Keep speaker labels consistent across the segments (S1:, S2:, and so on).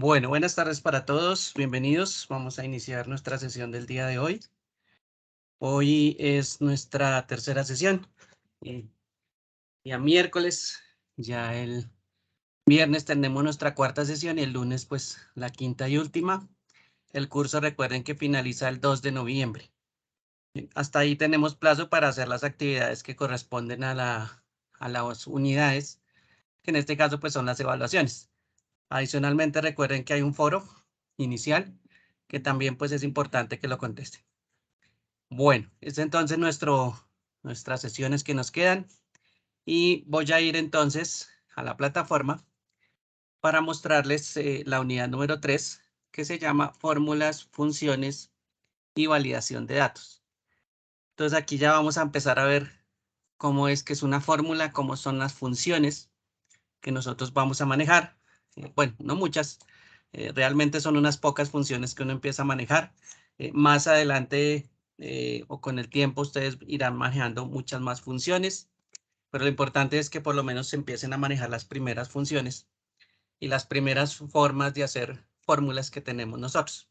S1: Bueno, buenas tardes para todos, bienvenidos. Vamos a iniciar nuestra sesión del día de hoy. Hoy es nuestra tercera sesión, día miércoles, ya el viernes tenemos nuestra cuarta sesión y el lunes pues la quinta y última. El curso recuerden que finaliza el 2 de noviembre. Hasta ahí tenemos plazo para hacer las actividades que corresponden a las unidades, que en este caso pues son las evaluaciones. Adicionalmente, recuerden que hay un foro inicial que también pues es importante que lo contesten. Bueno, es entonces nuestras sesiones que nos quedan y voy a ir entonces a la plataforma para mostrarles la unidad número 3 que se llama fórmulas, funciones y validación de datos. Entonces aquí ya vamos a empezar a ver cómo es que es una fórmula, cómo son las funciones que nosotros vamos a manejar. Bueno, no muchas, realmente son unas pocas funciones que uno empieza a manejar. Más adelante o con el tiempo ustedes irán manejando muchas más funciones, pero lo importante es que por lo menos se empiecen a manejar las primeras funciones y las primeras formas de hacer fórmulas que tenemos nosotros.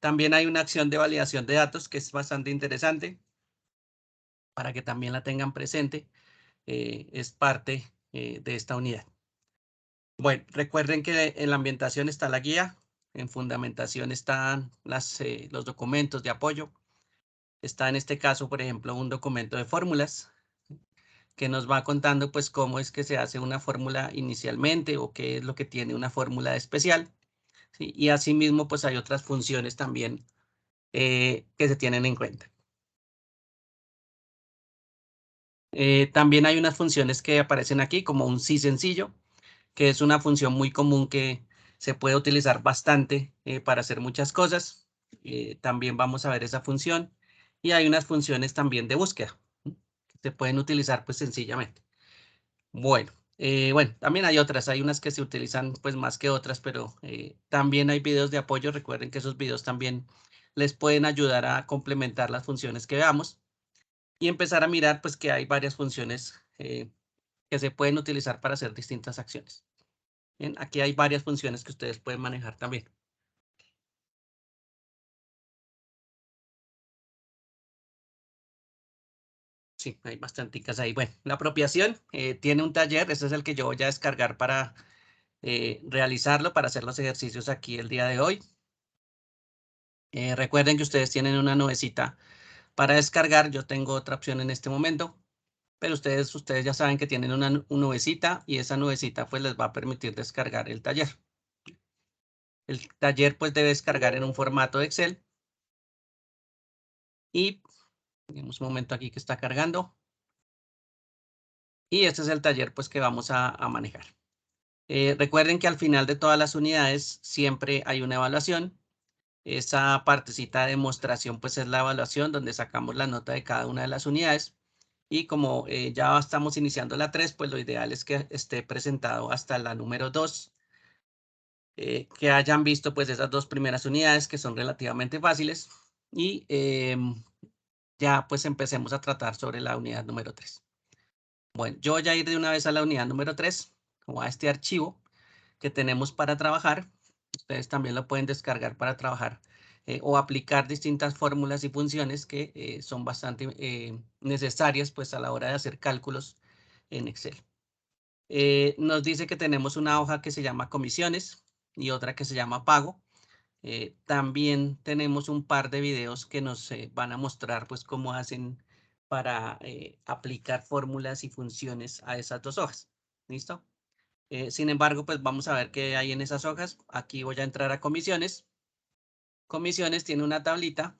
S1: También hay una acción de validación de datos que es bastante interesante para que también la tengan presente. Es parte de esta unidad. Bueno, recuerden que en la ambientación está la guía, en fundamentación están los documentos de apoyo. Está en este caso, por ejemplo, un documento de fórmulas que nos va contando pues cómo es que se hace una fórmula inicialmente o qué es lo que tiene una fórmula especial, ¿sí? Y asimismo pues hay otras funciones también que se tienen en cuenta. También hay unas funciones que aparecen aquí como un sí sencillo, que es una función muy común que se puede utilizar bastante para hacer muchas cosas. También vamos a ver esa función. Y hay unas funciones también de búsqueda, ¿sí? Que se pueden utilizar pues sencillamente. Bueno, también hay otras, hay unas que se utilizan pues más que otras, pero también hay videos de apoyo. Recuerden que esos videos también les pueden ayudar a complementar las funciones que veamos y empezar a mirar pues que hay varias funciones que se pueden utilizar para hacer distintas acciones. Bien, aquí hay varias funciones que ustedes pueden manejar también. Sí, hay bastanticas ahí. Bueno, la apropiación tiene un taller, este es el que yo voy a descargar para realizarlo, para hacer los ejercicios aquí el día de hoy. Recuerden que ustedes tienen una nubecita para descargar, yo tengo otra opción en este momento, pero ustedes ya saben que tienen una nubecita y esa nubecita pues les va a permitir descargar el taller. El taller pues debe descargar en un formato de Excel y tenemos un momento aquí que está cargando. Y este es el taller pues que vamos a manejar. Recuerden que al final de todas las unidades siempre hay una evaluación. Esa partecita de demostración pues es la evaluación donde sacamos la nota de cada una de las unidades. Y como ya estamos iniciando la 3, pues lo ideal es que esté presentado hasta la número 2. Que hayan visto pues esas dos primeras unidades que son relativamente fáciles. Y ya pues empecemos a tratar sobre la unidad número 3. Bueno, yo voy a ir de una vez a la unidad número 3 o a este archivo que tenemos para trabajar. Ustedes también lo pueden descargar para trabajar o aplicar distintas fórmulas y funciones que son bastante necesarias pues a la hora de hacer cálculos en Excel. Nos dice que tenemos una hoja que se llama comisiones y otra que se llama pago. También tenemos un par de videos que nos van a mostrar pues cómo hacen para aplicar fórmulas y funciones a esas dos hojas. ¿Listo? Sin embargo, pues vamos a ver qué hay en esas hojas. Aquí voy a entrar a comisiones. Comisiones tiene una tablita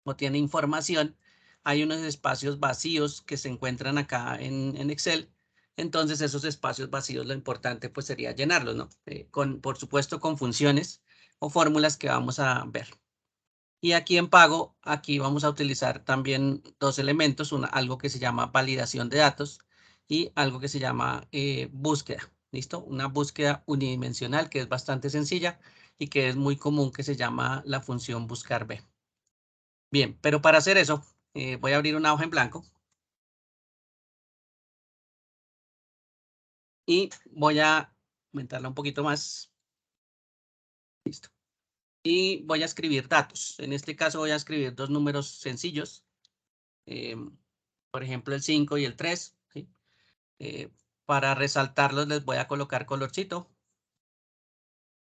S1: o tiene información. Hay unos espacios vacíos que se encuentran acá en Excel. Entonces, esos espacios vacíos, lo importante pues sería llenarlos, ¿no? Por supuesto, con funciones o fórmulas que vamos a ver. Y aquí en pago, aquí vamos a utilizar también dos elementos, algo que se llama validación de datos y algo que se llama búsqueda. ¿Listo? Una búsqueda unidimensional que es bastante sencilla y que es muy común, que se llama la función buscar B. Bien, pero para hacer eso, voy a abrir una hoja en blanco y voy a aumentarla un poquito más. Listo. Y voy a escribir datos. En este caso voy a escribir dos números sencillos. Por ejemplo, el 5 y el 3. ¿Sí? Para resaltarlos les voy a colocar colorcito.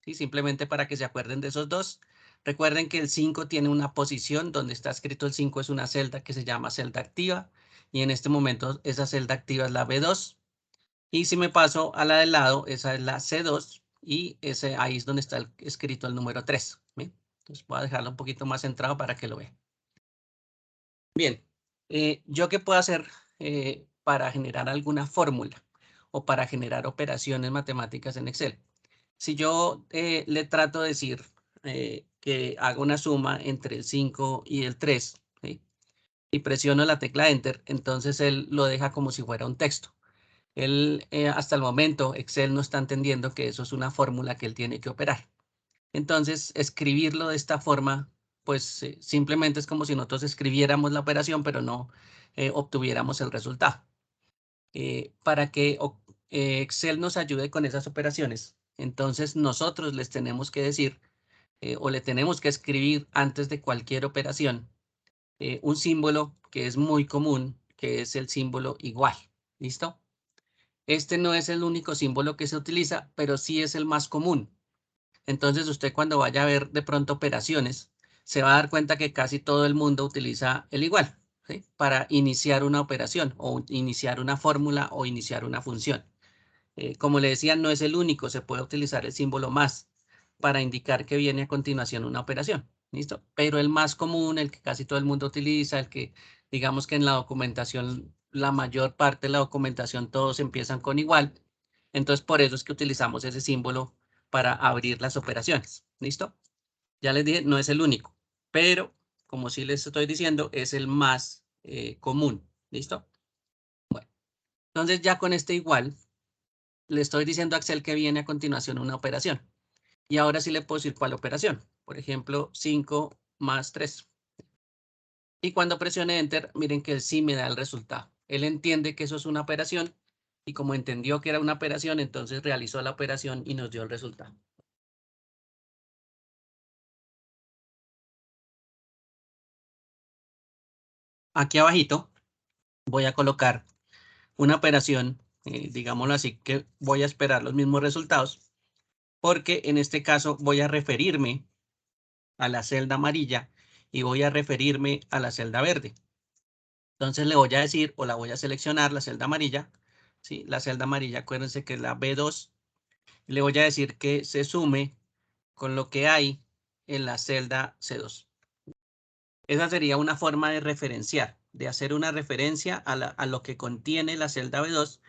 S1: ¿Sí? Simplemente para que se acuerden de esos dos. Recuerden que el 5 tiene una posición donde está escrito el 5 es una celda que se llama celda activa. Y en este momento esa celda activa es la B2. Y si me paso a la del lado, esa es la C2 y ahí es donde está escrito el número 3. ¿Bien? Entonces voy a dejarlo un poquito más centrado para que lo vean. Bien, ¿yo qué puedo hacer para generar alguna fórmula o para generar operaciones matemáticas en Excel? Si yo le trato de decir que haga una suma entre el 5 y el 3, ¿sí? Y presiono la tecla Enter, entonces él lo deja como si fuera un texto. Él, hasta el momento, Excel no está entendiendo que eso es una fórmula que él tiene que operar. Entonces, escribirlo de esta forma, pues simplemente es como si nosotros escribiéramos la operación, pero no obtuviéramos el resultado. Para que Excel nos ayude con esas operaciones, entonces nosotros les tenemos que decir o le tenemos que escribir antes de cualquier operación un símbolo que es muy común, que es el símbolo igual. ¿Listo? Este no es el único símbolo que se utiliza, pero sí es el más común. Entonces usted cuando vaya a ver de pronto operaciones, se va a dar cuenta que casi todo el mundo utiliza el igual, ¿sí? Para iniciar una operación o iniciar una fórmula o iniciar una función. Como le decía, no es el único, se puede utilizar el símbolo más para indicar que viene a continuación una operación. ¿Listo? Pero el más común, el que casi todo el mundo utiliza, el que digamos que en la documentación, la mayor parte de la documentación todos empiezan con igual. Entonces, por eso es que utilizamos ese símbolo para abrir las operaciones. ¿Listo? Ya les dije, no es el único, pero como sí les estoy diciendo, es el más común. ¿Listo? Bueno, entonces ya con este igual, le estoy diciendo a Excel que viene a continuación una operación. Y ahora sí le puedo decir cuál operación. Por ejemplo, 5 más 3. Y cuando presione Enter, miren que él sí me da el resultado. Él entiende que eso es una operación y como entendió que era una operación, entonces realizó la operación y nos dio el resultado. Aquí abajito voy a colocar una operación, digámoslo así, que voy a esperar los mismos resultados, porque en este caso voy a referirme a la celda amarilla y voy a referirme a la celda verde. Entonces le voy a decir o la voy a seleccionar la celda amarilla. ¿Sí? La celda amarilla, acuérdense que es la B2. Le voy a decir que se sume con lo que hay en la celda C2. Esa sería una forma de referenciar, de hacer una referencia a lo que contiene la celda B2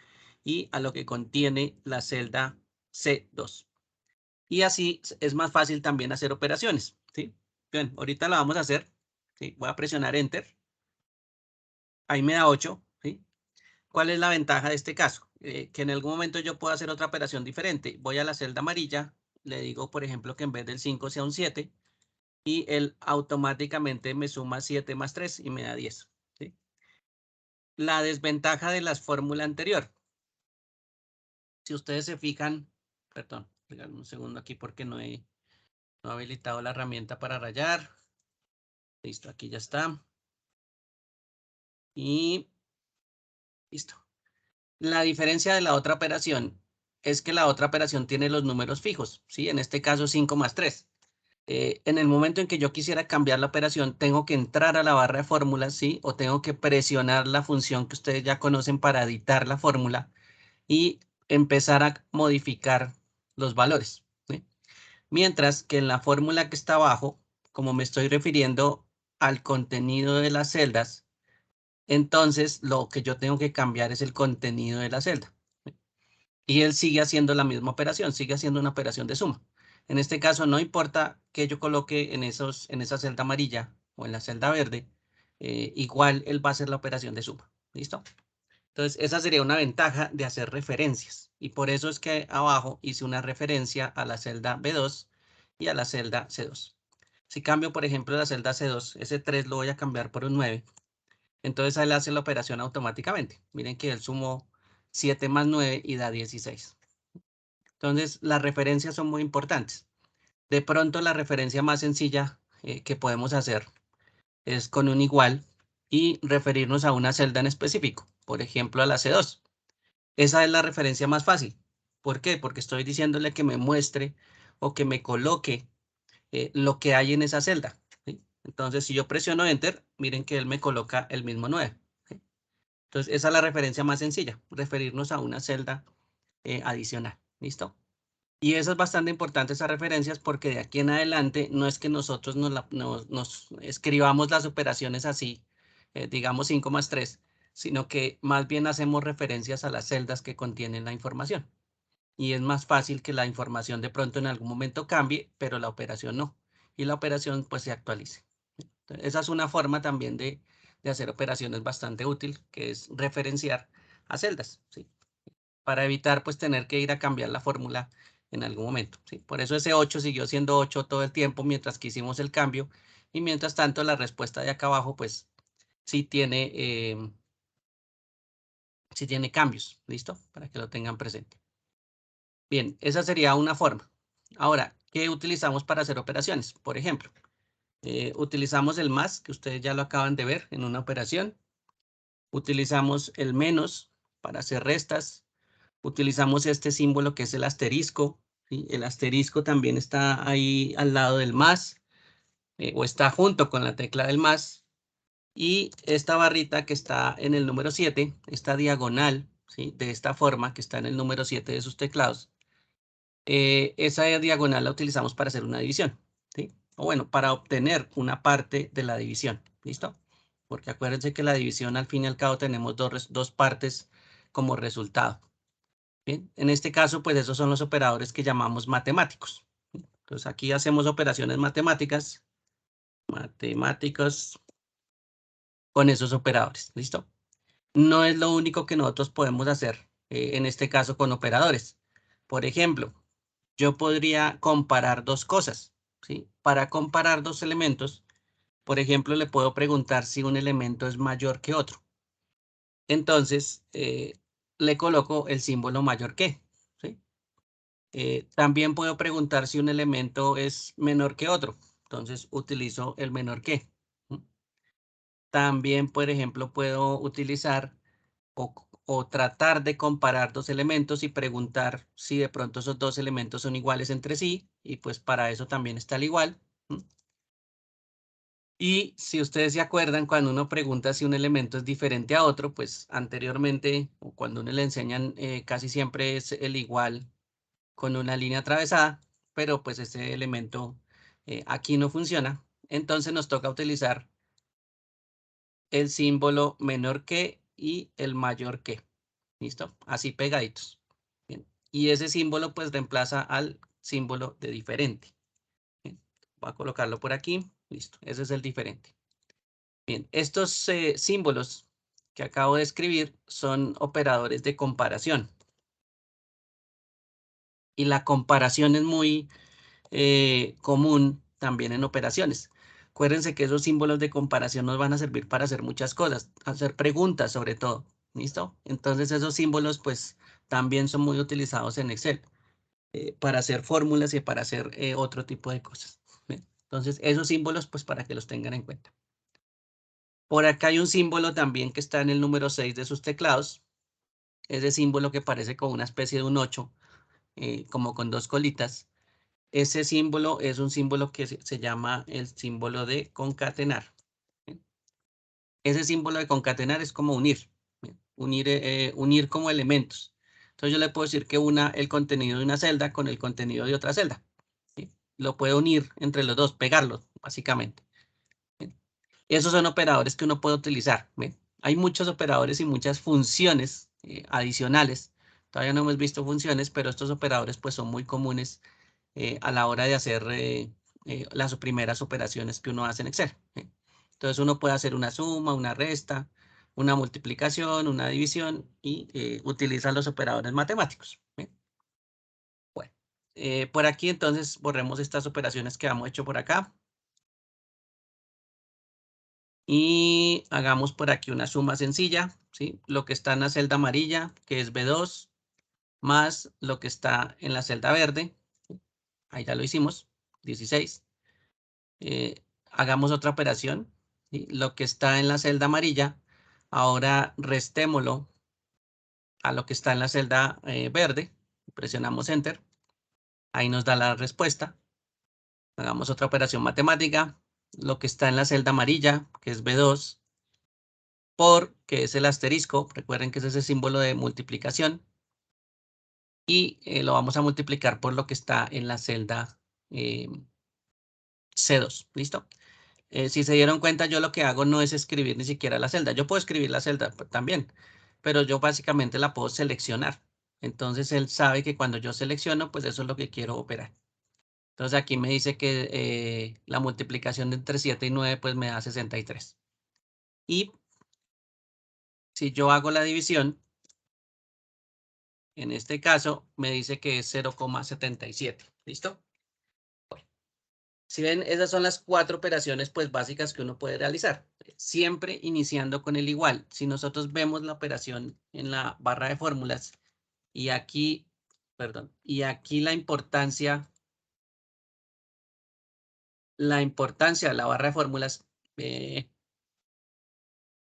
S1: y a lo que contiene la celda C2. Y así es más fácil también hacer operaciones. ¿Sí? Bien, ahorita la vamos a hacer. ¿Sí? Voy a presionar Enter. Ahí me da 8. ¿Sí? ¿Cuál es la ventaja de este caso? Que en algún momento yo puedo hacer otra operación diferente. Voy a la celda amarilla, le digo, por ejemplo, que en vez del 5 sea un 7 y él automáticamente me suma 7 más 3 y me da 10. ¿Sí? La desventaja de la fórmula anterior. Si ustedes se fijan, perdón, díganme un segundo aquí porque no he habilitado la herramienta para rayar. Listo, aquí ya está. Y listo. La diferencia de la otra operación es que la otra operación tiene los números fijos, ¿sí? En este caso 5 más 3. En el momento en que yo quisiera cambiar la operación, tengo que entrar a la barra de fórmulas, ¿sí? O tengo que presionar la función que ustedes ya conocen para editar la fórmula y empezar a modificar los valores, ¿sí? Mientras que en la fórmula que está abajo, como me estoy refiriendo al contenido de las celdas, entonces lo que yo tengo que cambiar es el contenido de la celda. Y él sigue haciendo la misma operación, sigue haciendo una operación de suma. En este caso, no importa que yo coloque en esa celda amarilla o en la celda verde, igual él va a hacer la operación de suma. ¿Listo? Entonces, esa sería una ventaja de hacer referencias. Y por eso es que abajo hice una referencia a la celda B2 y a la celda C2. Si cambio, por ejemplo, la celda C2, ese 3 lo voy a cambiar por un 9. Entonces, él hace la operación automáticamente. Miren que él sumó 7 más 9 y da 16. Entonces, las referencias son muy importantes. De pronto la referencia más sencilla que podemos hacer es con un igual y referirnos a una celda en específico, por ejemplo a la C2. Esa es la referencia más fácil. ¿Por qué? Porque estoy diciéndole que me muestre o que me coloque lo que hay en esa celda, ¿sí? Entonces, si yo presiono Enter, miren que él me coloca el mismo 9. ¿Sí? Entonces, esa es la referencia más sencilla, referirnos a una celda adicional. ¿Listo? Y eso es bastante importante, esas referencias, porque de aquí en adelante no es que nosotros nos escribamos las operaciones así, digamos 5 más 3, sino que más bien hacemos referencias a las celdas que contienen la información. Y es más fácil que la información de pronto en algún momento cambie, pero la operación no. Y la operación pues se actualice. Entonces, esa es una forma también de hacer operaciones bastante útil, que es referenciar a celdas, ¿sí? Para evitar pues tener que ir a cambiar la fórmula en algún momento, ¿sí? Por eso ese 8 siguió siendo 8 todo el tiempo mientras que hicimos el cambio, y mientras tanto la respuesta de acá abajo pues sí tiene cambios, ¿listo? Para que lo tengan presente. Bien, esa sería una forma. Ahora, ¿qué utilizamos para hacer operaciones? Por ejemplo, utilizamos el más, que ustedes ya lo acaban de ver en una operación. Utilizamos el menos para hacer restas. Utilizamos este símbolo que es el asterisco, ¿sí? El asterisco también está ahí al lado del más, o está junto con la tecla del más. Y esta barrita que está en el número 7, esta diagonal, ¿sí? De esta forma que está en el número 7 de sus teclados, esa diagonal la utilizamos para hacer una división, ¿sí? O bueno, para obtener una parte de la división, ¿listo? Porque acuérdense que la división al fin y al cabo tenemos dos partes como resultado. Bien, en este caso, pues esos son los operadores que llamamos matemáticos. Entonces aquí hacemos operaciones matemáticas con esos operadores, ¿listo? No es lo único que nosotros podemos hacer, en este caso con operadores. Por ejemplo, yo podría comparar dos cosas, ¿sí? Para comparar dos elementos, por ejemplo, le puedo preguntar si un elemento es mayor que otro. Entonces, le coloco el símbolo mayor que, ¿sí? También puedo preguntar si un elemento es menor que otro. Entonces, utilizo el menor que. También, por ejemplo, puedo utilizar o tratar de comparar dos elementos y preguntar si de pronto esos dos elementos son iguales entre sí, y pues para eso también está el igual. Y si ustedes se acuerdan, cuando uno pregunta si un elemento es diferente a otro, pues anteriormente, o cuando uno le enseñan, casi siempre es el igual con una línea atravesada, pero pues ese elemento aquí no funciona. Entonces nos toca utilizar el símbolo menor que y el mayor que. ¿Listo? Así pegaditos. Bien. Y ese símbolo pues reemplaza al símbolo de diferente. Bien. Voy a colocarlo por aquí. Listo. Ese es el diferente. Bien. Estos símbolos que acabo de escribir son operadores de comparación. Y la comparación es muy común también en operaciones. Acuérdense que esos símbolos de comparación nos van a servir para hacer muchas cosas, hacer preguntas sobre todo. ¿Listo? Entonces esos símbolos pues también son muy utilizados en Excel. Para hacer fórmulas y para hacer otro tipo de cosas. ¿Bien? Entonces, esos símbolos, pues para que los tengan en cuenta. Por acá hay un símbolo también que está en el número 6 de sus teclados. Ese símbolo que parece como una especie de un 8, como con dos colitas. Ese símbolo es un símbolo que se llama el símbolo de concatenar. ¿Bien? Ese símbolo de concatenar es como unir. ¿Bien? Unir como elementos. Entonces yo le puedo decir que una el contenido de una celda con el contenido de otra celda. ¿Sí? Lo puede unir entre los dos, pegarlos, básicamente. ¿Bien? Esos son operadores que uno puede utilizar. ¿Bien? Hay muchos operadores y muchas funciones adicionales. Todavía no hemos visto funciones, pero estos operadores pues son muy comunes a la hora de hacer las primeras operaciones que uno hace en Excel. ¿Bien? Entonces uno puede hacer una suma, una resta, una multiplicación, una división y utiliza los operadores matemáticos. ¿Bien? Bueno, por aquí entonces borremos estas operaciones que hemos hecho por acá. Y hagamos por aquí una suma sencilla, ¿sí? Lo que está en la celda amarilla, que es B2, más lo que está en la celda verde. Ahí ya lo hicimos. 16. Hagamos otra operación. ¿Sí? Lo que está en la celda amarilla, ahora restémoslo a lo que está en la celda verde. Presionamos Enter. Ahí nos da la respuesta. Hagamos otra operación matemática. Lo que está en la celda amarilla, que es B2, por, que es el asterisco. Recuerden que es ese símbolo de multiplicación. Y lo vamos a multiplicar por lo que está en la celda C2. ¿Listo? Si se dieron cuenta, yo lo que hago no es escribir ni siquiera la celda. Yo puedo escribir la celda también, pero yo básicamente la puedo seleccionar. Entonces él sabe que cuando yo selecciono, pues eso es lo que quiero operar. Entonces aquí me dice que la multiplicación de entre 7 y 9 pues me da 63. Y si yo hago la división, en este caso me dice que es 0,77. ¿Listo? Si ven, esas son las 4 operaciones pues básicas que uno puede realizar. Siempre iniciando con el igual. Si nosotros vemos la operación en la barra de fórmulas y aquí, perdón, y aquí la importancia de la barra de fórmulas,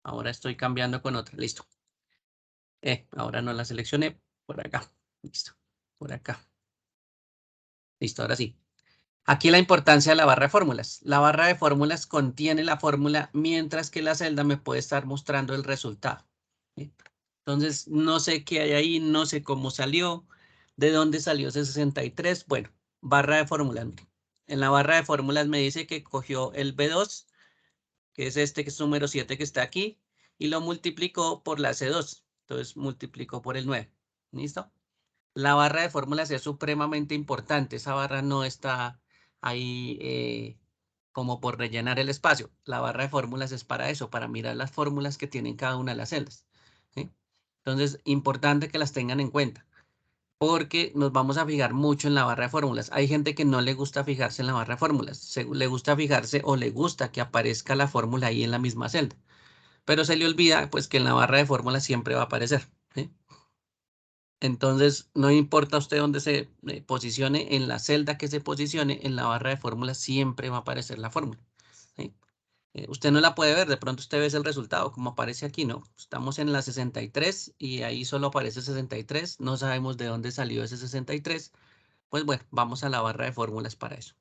S1: ahora estoy cambiando con otra, listo. Ahora no la seleccioné, por acá, listo, por acá. Listo, ahora sí. Aquí la importancia de la barra de fórmulas. La barra de fórmulas contiene la fórmula, mientras que la celda me puede estar mostrando el resultado. ¿Sí? Entonces, no sé qué hay ahí, no sé cómo salió, de dónde salió ese 63. Bueno, barra de fórmulas. En la barra de fórmulas me dice que cogió el B2, que es este que es número 7 que está aquí, y lo multiplicó por la C2. Entonces, multiplicó por el 9. ¿Listo? La barra de fórmulas es supremamente importante. Esa barra no está ahí como por rellenar el espacio. La barra de fórmulas es para eso, para mirar las fórmulas que tienen cada una de las celdas. ¿Sí? Entonces, importante que las tengan en cuenta, porque nos vamos a fijar mucho en la barra de fórmulas. Hay gente que no le gusta fijarse en la barra de fórmulas. Le gusta fijarse o le gusta que aparezca la fórmula ahí en la misma celda. Pero se le olvida pues que en la barra de fórmulas siempre va a aparecer. ¿Sí? Entonces, no importa usted dónde se posicione, en la celda que se posicione, en la barra de fórmulas siempre va a aparecer la fórmula. ¿Sí? Usted no la puede ver, de pronto usted ve el resultado, como aparece aquí, ¿no? Estamos en la 63 y ahí solo aparece 63, no sabemos de dónde salió ese 63. Pues bueno, vamos a la barra de fórmulas para eso.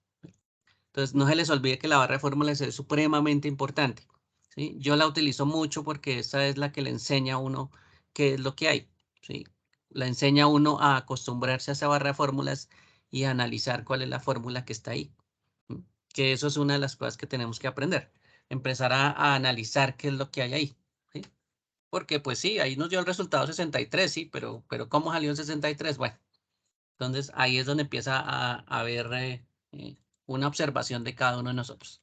S1: Entonces, no se les olvide que la barra de fórmulas es supremamente importante. ¿Sí? Yo la utilizo mucho porque esa es la que le enseña a uno qué es lo que hay. ¿Sí? La enseña a uno a acostumbrarse a esa barra de fórmulas y a analizar cuál es la fórmula que está ahí. ¿Sí? Que eso es una de las cosas que tenemos que aprender. Empezar a analizar qué es lo que hay ahí. ¿Sí? Porque pues sí, ahí nos dio el resultado 63, sí, pero ¿cómo salió el 63? Bueno, entonces ahí es donde empieza a ver una observación de cada uno de nosotros.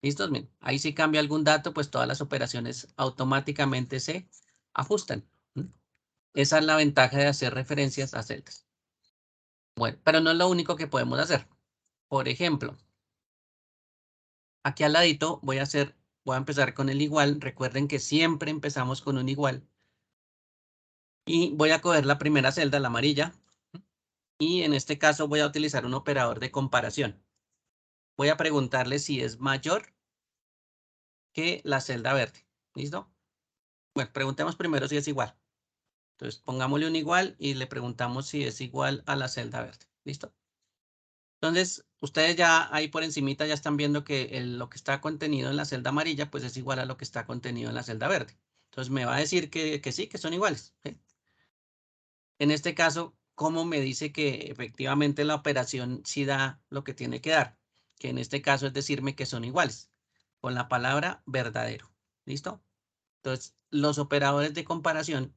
S1: ¿Listos? Bien, ahí si cambia algún dato, pues todas las operaciones automáticamente se ajustan. ¿Mm? Esa es la ventaja de hacer referencias a celdas. Bueno, pero no es lo único que podemos hacer. Por ejemplo, aquí al ladito voy a empezar con el igual. Recuerden que siempre empezamos con un igual. Y voy a coger la primera celda, la amarilla. Y en este caso voy a utilizar un operador de comparación. Voy a preguntarle si es mayor que la celda verde. ¿Listo? Bueno, preguntemos primero si es igual. Entonces, pongámosle un igual y le preguntamos si es igual a la celda verde. ¿Listo? Entonces, ustedes ya ahí por encimita ya están viendo que lo que está contenido en la celda amarilla, pues es igual a lo que está contenido en la celda verde. Entonces, me va a decir que sí, que son iguales. ¿Sí? En este caso, ¿cómo me dice que efectivamente la operación sí da lo que tiene que dar? Que en este caso es decirme que son iguales. Con la palabra verdadero. ¿Listo? Entonces, los operadores de comparación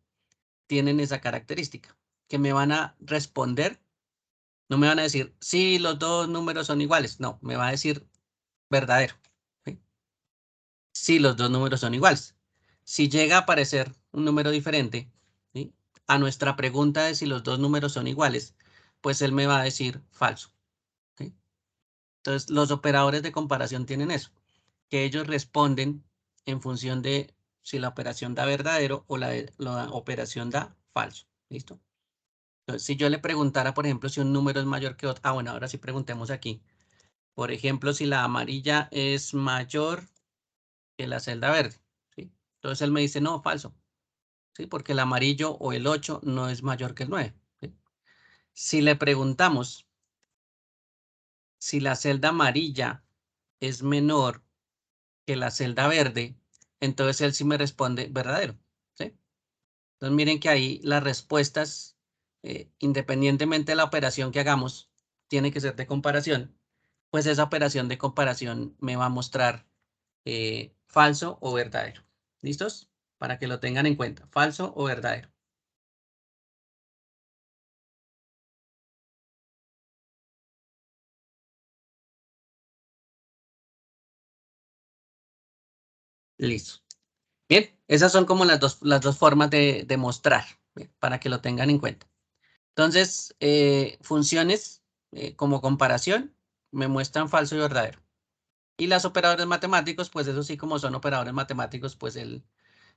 S1: tienen esa característica, que me van a responder, no me van a decir, sí, los dos números son iguales, no, me va a decir verdadero. ¿Sí? Sí, los dos números son iguales. Si llega a aparecer un número diferente, ¿sí? A nuestra pregunta de si los dos números son iguales, pues él me va a decir falso. ¿Sí? Entonces, los operadores de comparación tienen eso, que ellos responden en función de si la operación da verdadero o la operación da falso. ¿Listo? Entonces, si yo le preguntara, por ejemplo, si un número es mayor que otro, bueno, ahora sí preguntemos aquí. Por ejemplo, si la amarilla es mayor que la celda verde, ¿sí? Entonces él me dice, no, falso, ¿sí? Porque el amarillo o el 8 no es mayor que el 9, ¿sí? Si le preguntamos si la celda amarilla es menor que la celda verde, entonces él sí me responde verdadero, ¿sí? Entonces miren que ahí las respuestas, independientemente de la operación que hagamos, tiene que ser de comparación, pues esa operación de comparación me va a mostrar falso o verdadero. ¿Listos? Para que lo tengan en cuenta, falso o verdadero. Listo. Bien, esas son como las dos formas de mostrar, bien, para que lo tengan en cuenta. Entonces, funciones como comparación me muestran falso y verdadero. Y las operadores matemáticos, pues eso sí, como son operadores matemáticos, pues él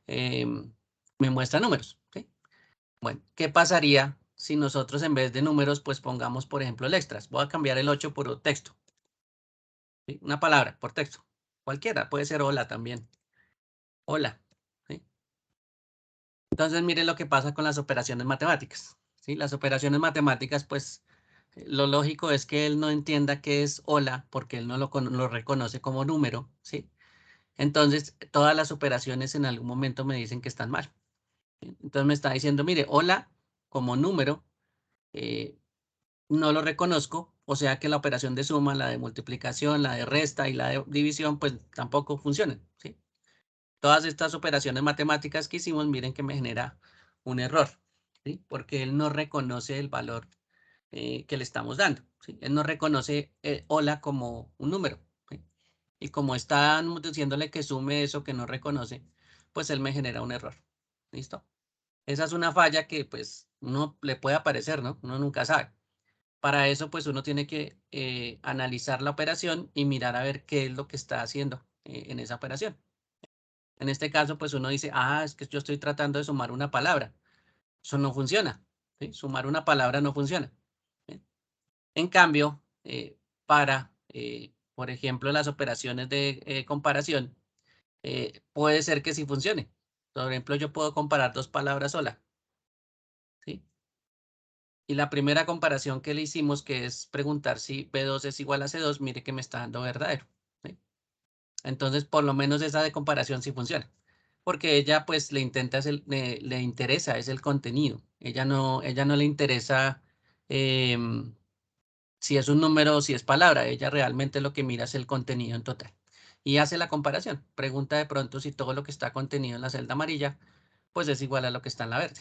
S1: me muestra números, ¿sí? Bueno, ¿qué pasaría si nosotros en vez de números, pues pongamos, por ejemplo, el extras? Voy a cambiar el 8 por texto, ¿sí? Una palabra por texto. Cualquiera, puede ser hola también. Hola, ¿sí? Entonces, miren lo que pasa con las operaciones matemáticas, ¿sí? Las operaciones matemáticas, pues lo lógico es que él no entienda qué es hola porque él no lo reconoce como número, ¿sí? Entonces, todas las operaciones en algún momento me dicen que están mal. Entonces me está diciendo, mire, hola como número, eh, no lo reconozco, o sea que la operación de suma, la de multiplicación, la de resta y la de división, pues tampoco funcionan, ¿sí? Todas estas operaciones matemáticas que hicimos, miren que me genera un error, ¿sí? Porque él no reconoce el valor que le estamos dando, ¿sí? Él no reconoce hola como un número, ¿sí? Y como están diciéndole que sume eso que no reconoce, pues él me genera un error. ¿Listo? Esa es una falla que pues uno le puede aparecer, ¿no? Uno nunca sabe. Para eso pues uno tiene que analizar la operación y mirar a ver qué es lo que está haciendo en esa operación. En este caso pues uno dice, ah, es que yo estoy tratando de sumar una palabra. Eso no funciona, ¿sí? Sumar una palabra no funciona. ¿Sí? En cambio, por ejemplo, las operaciones de comparación, puede ser que sí funcione. Por ejemplo, yo puedo comparar dos palabras sola, ¿sí? Y la primera comparación que le hicimos, que es preguntar si B2 es igual a C2, mire que me está dando verdadero, ¿sí? Entonces, por lo menos esa de comparación sí funciona. Porque ella, pues, le interesa, es el contenido. Ella no le interesa si es un número o si es palabra. Ella realmente lo que mira es el contenido en total. Y hace la comparación. Pregunta de pronto si todo lo que está contenido en la celda amarilla, pues es igual a lo que está en la verde.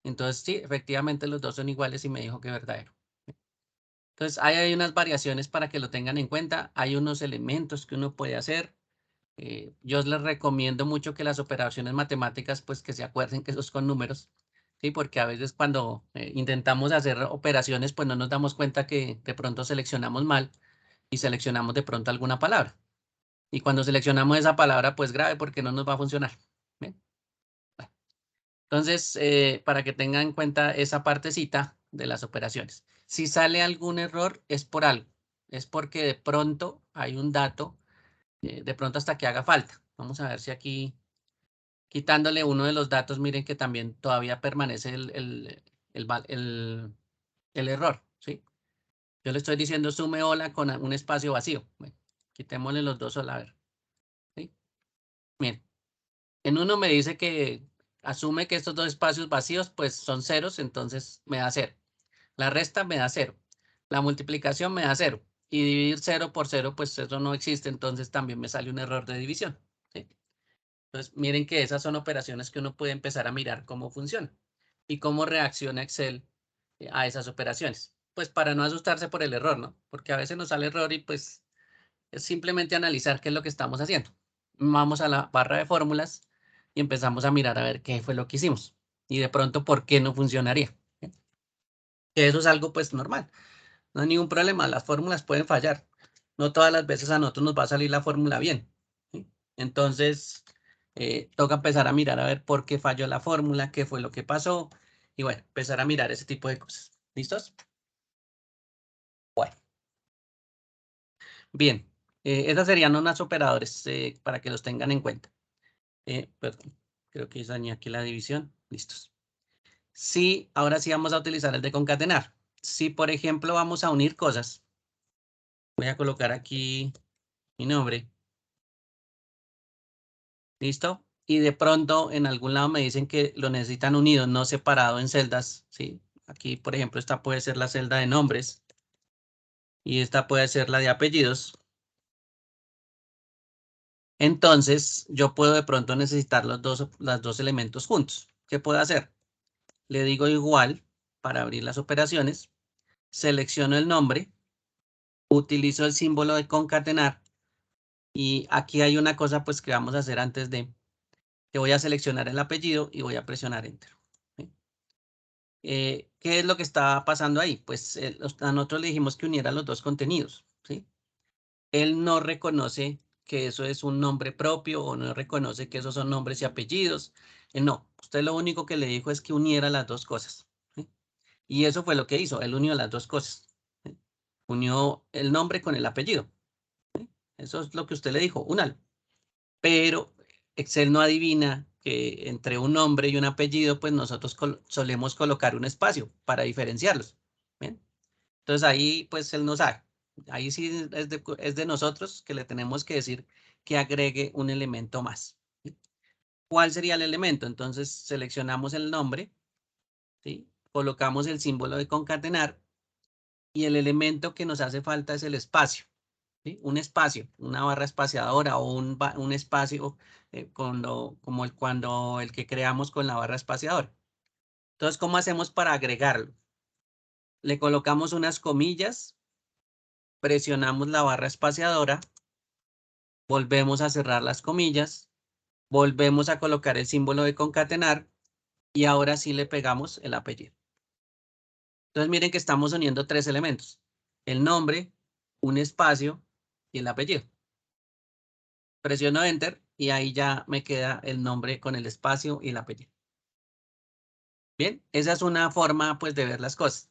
S1: Entonces, sí, efectivamente los dos son iguales y me dijo que verdadero. Entonces, ahí hay unas variaciones para que lo tengan en cuenta. Hay unos elementos que uno puede hacer. Yo les recomiendo mucho que las operaciones matemáticas, pues que se acuerden que eso es con números, ¿sí? Porque a veces cuando intentamos hacer operaciones, pues no nos damos cuenta que de pronto seleccionamos mal y seleccionamos de pronto alguna palabra. Y cuando seleccionamos esa palabra, pues grave porque no nos va a funcionar. ¿Bien? Entonces, para que tengan en cuenta esa partecita de las operaciones. Si sale algún error, es por algo. Es porque de pronto hay un dato, de pronto hasta que haga falta. Vamos a ver si aquí, quitándole uno de los datos, miren que también todavía permanece el error, ¿sí? Yo le estoy diciendo sume hola con un espacio vacío. Bueno, quitémosle los dos hola, a ver, ¿sí? Miren, en uno me dice que asume que estos dos espacios vacíos pues son ceros, entonces me da cero. La resta me da cero. La multiplicación me da cero. Y dividir cero por cero, pues eso no existe, entonces también me sale un error de división, ¿sí? Entonces, miren que esas son operaciones que uno puede empezar a mirar cómo funciona y cómo reacciona Excel a esas operaciones. Pues para no asustarse por el error, ¿no? Porque a veces nos sale error y pues es simplemente analizar qué es lo que estamos haciendo. Vamos a la barra de fórmulas y empezamos a mirar a ver qué fue lo que hicimos y de pronto por qué no funcionaría. ¿Sí? Que eso es algo pues normal, no hay ningún problema, las fórmulas pueden fallar. No todas las veces a nosotros nos va a salir la fórmula bien, ¿sí? Entonces, toca empezar a mirar a ver por qué falló la fórmula, qué fue lo que pasó y bueno, empezar a mirar ese tipo de cosas. ¿Listos? Bueno. Bien, esas serían unos operadores para que los tengan en cuenta. Perdón, creo que dañé aquí la división. Listos. Sí, ahora sí vamos a utilizar el de concatenar. Si, por ejemplo, vamos a unir cosas, voy a colocar aquí mi nombre. ¿Listo? Y de pronto en algún lado me dicen que lo necesitan unido, no separado en celdas, ¿sí? Aquí, por ejemplo, esta puede ser la celda de nombres y esta puede ser la de apellidos. Entonces, yo puedo de pronto necesitar los dos elementos juntos. ¿Qué puedo hacer? Le digo igual para abrir las operaciones, selecciono el nombre, utilizo el símbolo de concatenar y aquí hay una cosa pues que vamos a hacer antes de que voy a seleccionar el apellido y voy a presionar Enter. ¿Sí? ¿Qué es lo que está pasando ahí? Pues a nosotros le dijimos que uniera los dos contenidos, ¿sí? Él no reconoce que eso es un nombre propio o no reconoce que esos son nombres y apellidos. No, usted lo único que le dijo es que uniera las dos cosas, ¿sí? Y eso fue lo que hizo, él unió las dos cosas, ¿sí? Unió el nombre con el apellido, ¿sí? Eso es lo que usted le dijo, únalo. Pero Excel no adivina que entre un nombre y un apellido, pues nosotros solemos colocar un espacio para diferenciarlos. ¿Bien? Entonces ahí, pues él no sabe. Ahí sí es de nosotros que le tenemos que decir que agregue un elemento más. ¿Sí? ¿Cuál sería el elemento? Entonces seleccionamos el nombre, ¿sí? Colocamos el símbolo de concatenar y el elemento que nos hace falta es el espacio. ¿Sí? Un espacio, una barra espaciadora o un espacio cuando el que creamos con la barra espaciadora. Entonces, ¿cómo hacemos para agregarlo? Le colocamos unas comillas, presionamos la barra espaciadora, volvemos a cerrar las comillas, volvemos a colocar el símbolo de concatenar y ahora sí le pegamos el apellido. Entonces, miren que estamos uniendo tres elementos: el nombre, un espacio y el apellido. Presiono Enter y ahí ya me queda el nombre con el espacio y el apellido. Bien, esa es una forma pues de ver las cosas.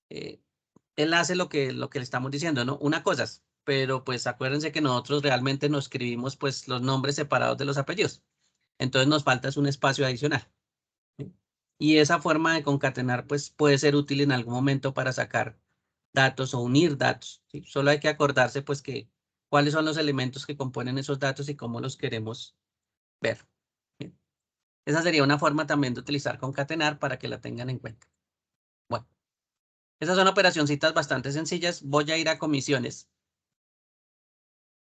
S1: Él hace lo que le estamos diciendo, ¿no? Una cosa, pero pues acuérdense que nosotros realmente nos escribimos pues los nombres separados de los apellidos. Entonces nos falta es un espacio adicional. ¿Sí? Y esa forma de concatenar pues puede ser útil en algún momento para sacar datos o unir datos. ¿Sí? Solo hay que acordarse pues que cuáles son los elementos que componen esos datos y cómo los queremos ver. ¿Sí? Esa sería una forma también de utilizar concatenar para que la tengan en cuenta. Bueno, esas son operacioncitas bastante sencillas. Voy a ir a comisiones,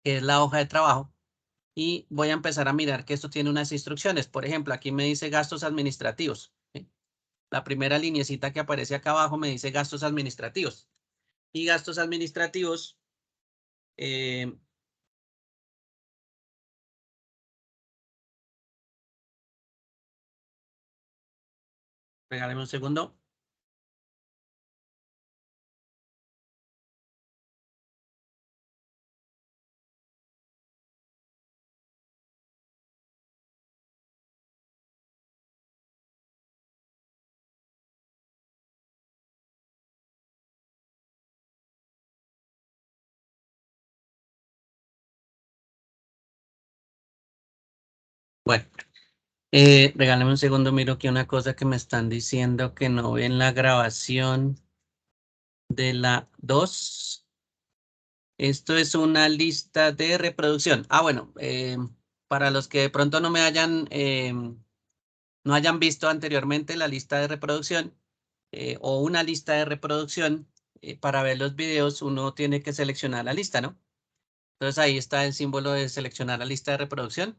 S1: que es la hoja de trabajo, y voy a empezar a mirar que esto tiene unas instrucciones. Por ejemplo, aquí me dice gastos administrativos. ¿Sí? La primera lineecita que aparece acá abajo me dice gastos administrativos. Y gastos administrativos, regáleme un segundo. Bueno, regáleme un segundo, miro aquí una cosa que me están diciendo que no ven la grabación de la 2. Esto es una lista de reproducción. Bueno, para los que de pronto no hayan visto anteriormente la lista de reproducción o una lista de reproducción, para ver los videos uno tiene que seleccionar la lista, ¿no? Entonces ahí está el símbolo de seleccionar la lista de reproducción.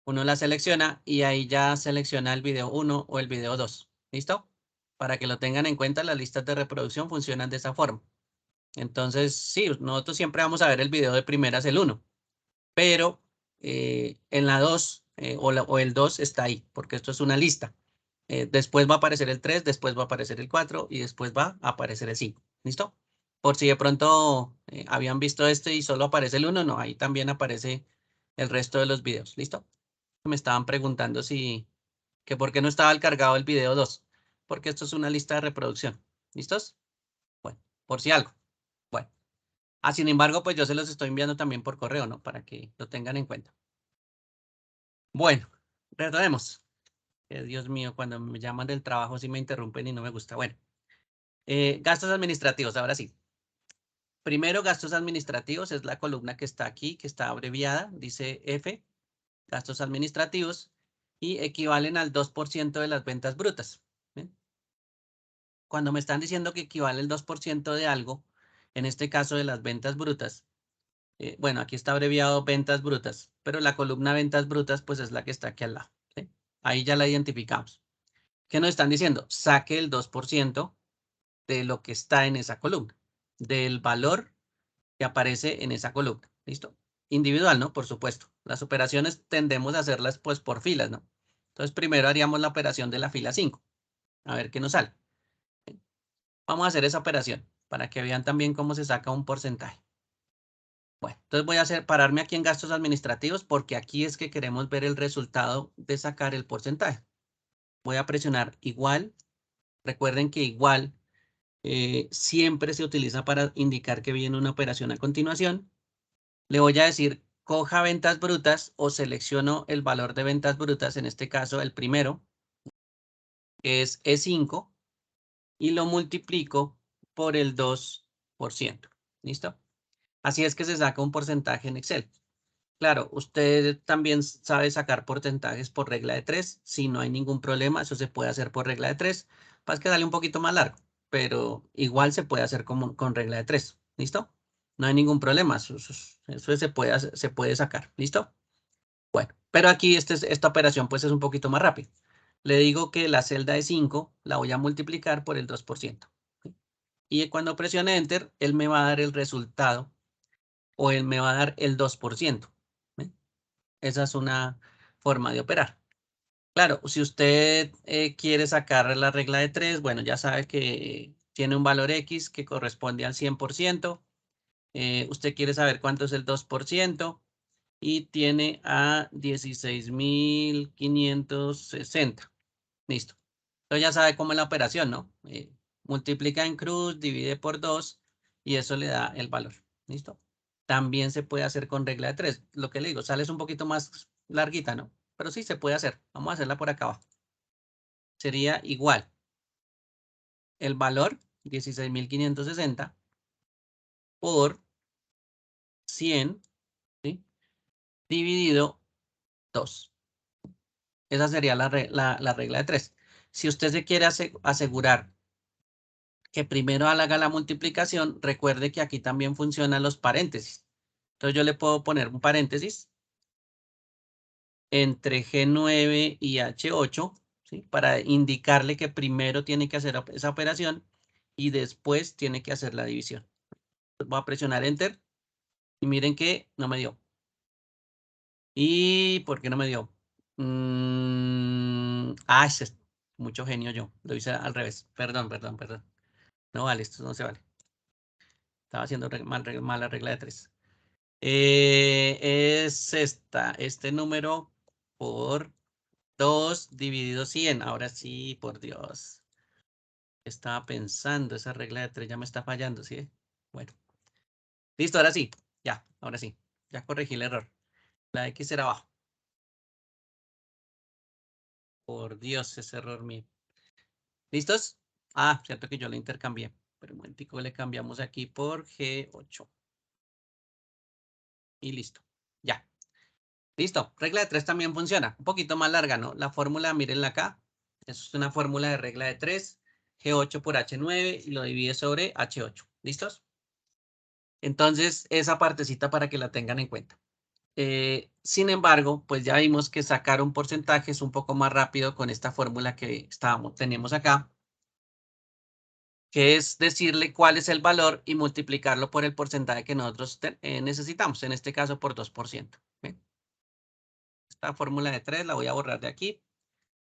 S1: Uno la selecciona y ahí ya selecciona el video 1 o el video 2. ¿Listo? Para que lo tengan en cuenta, las listas de reproducción funcionan de esa forma. Entonces, sí, nosotros siempre vamos a ver el video de primeras el 1, pero en la 2 o el 2 está ahí, porque esto es una lista. Después va a aparecer el 3, después va a aparecer el 4 y después va a aparecer el 5. ¿Listo? Por si de pronto habían visto este y solo aparece el 1, no, ahí también aparece el resto de los videos. ¿Listo? Me estaban preguntando que por qué no estaba cargado el video 2, porque esto es una lista de reproducción. ¿Listos? Bueno, por si algo. Bueno. Sin embargo, pues yo se los estoy enviando también por correo, ¿no? Para que lo tengan en cuenta. Bueno, retomemos. Dios mío, cuando me llaman del trabajo sí me interrumpen y no me gusta. Bueno, gastos administrativos, ahora sí. Primero, gastos administrativos es la columna que está aquí, que está abreviada, dice F, gastos administrativos, y equivalen al 2% de las ventas brutas. ¿Bien? Cuando me están diciendo que equivale el 2% de algo, en este caso de las ventas brutas, bueno, aquí está abreviado ventas brutas, pero la columna ventas brutas pues es la que está aquí al lado. ¿Sí? Ahí ya la identificamos. ¿Qué nos están diciendo? Saque el 2% de lo que está en esa columna, del valor que aparece en esa columna. ¿Listo? Individual, ¿no? Por supuesto. Las operaciones tendemos a hacerlas pues por filas, ¿no? Entonces primero haríamos la operación de la fila 5. A ver qué nos sale. Vamos a hacer esa operación para que vean también cómo se saca un porcentaje. Bueno, entonces voy a pararme aquí en gastos administrativos porque aquí es que queremos ver el resultado de sacar el porcentaje. Voy a presionar igual. Recuerden que igual siempre se utiliza para indicar que viene una operación a continuación. Le voy a decir, coja ventas brutas o selecciono el valor de ventas brutas, en este caso el primero, que es E5, y lo multiplico por el 2%. ¿Listo? Así es que se saca un porcentaje en Excel. Claro, usted también sabe sacar porcentajes por regla de 3. Si no hay ningún problema, eso se puede hacer por regla de 3. Pasa que sale un poquito más largo, pero igual se puede hacer con regla de 3. ¿Listo? No hay ningún problema. Eso se puede sacar. ¿Listo? Bueno, pero aquí esta operación pues es un poquito más rápida. Le digo que la celda de 5 la voy a multiplicar por el 2%. ¿Sí? Y cuando presione Enter, él me va a dar el resultado o él me va a dar el 2%. ¿Sí? Esa es una forma de operar. Claro, si usted quiere sacar la regla de 3, bueno, ya sabe que tiene un valor X que corresponde al 100%. Usted quiere saber cuánto es el 2% y tiene a 16.560. Listo. Entonces ya sabe cómo es la operación, ¿no? Multiplica en cruz, divide por 2 y eso le da el valor. ¿Listo? También se puede hacer con regla de 3. Lo que le digo, sale un poquito más larguita, ¿no? Pero sí se puede hacer. Vamos a hacerla por acá abajo. Sería igual el valor 16.560 por 100, ¿sí? Dividido 2. Esa sería la regla de 3. Si usted se quiere asegurar que primero haga la multiplicación, recuerde que aquí también funcionan los paréntesis. Entonces yo le puedo poner un paréntesis entre G9 y H8, ¿sí? Para indicarle que primero tiene que hacer esa operación y después tiene que hacer la división. Voy a presionar Enter y miren que no me dio. ¿Y por qué no me dio? Es mucho genio yo. Lo hice al revés. Perdón. No vale, esto no se vale. Estaba haciendo mala regla de 3. Es este número por 2 dividido 100. Ahora sí, por Dios. Estaba pensando, esa regla de 3 ya me está fallando, ¿sí? Bueno. Listo, ahora sí. Ya, ahora sí. Ya corregí el error. La X era abajo. Por Dios, ese error mío. ¿Listos? Cierto que yo lo intercambié. Pero un momentico le cambiamos aquí por G8. Y listo. Ya. Listo. Regla de 3 también funciona. Un poquito más larga, ¿no? La fórmula, mírenla acá. Es una fórmula de regla de 3. G8 por H9 y lo divide sobre H8. ¿Listos? Entonces, esa partecita para que la tengan en cuenta. Sin embargo, pues ya vimos que sacar un porcentaje es un poco más rápido con esta fórmula que teníamos acá, que es decirle cuál es el valor y multiplicarlo por el porcentaje que nosotros necesitamos, en este caso por 2%. ¿Bien? Esta fórmula de 3 la voy a borrar de aquí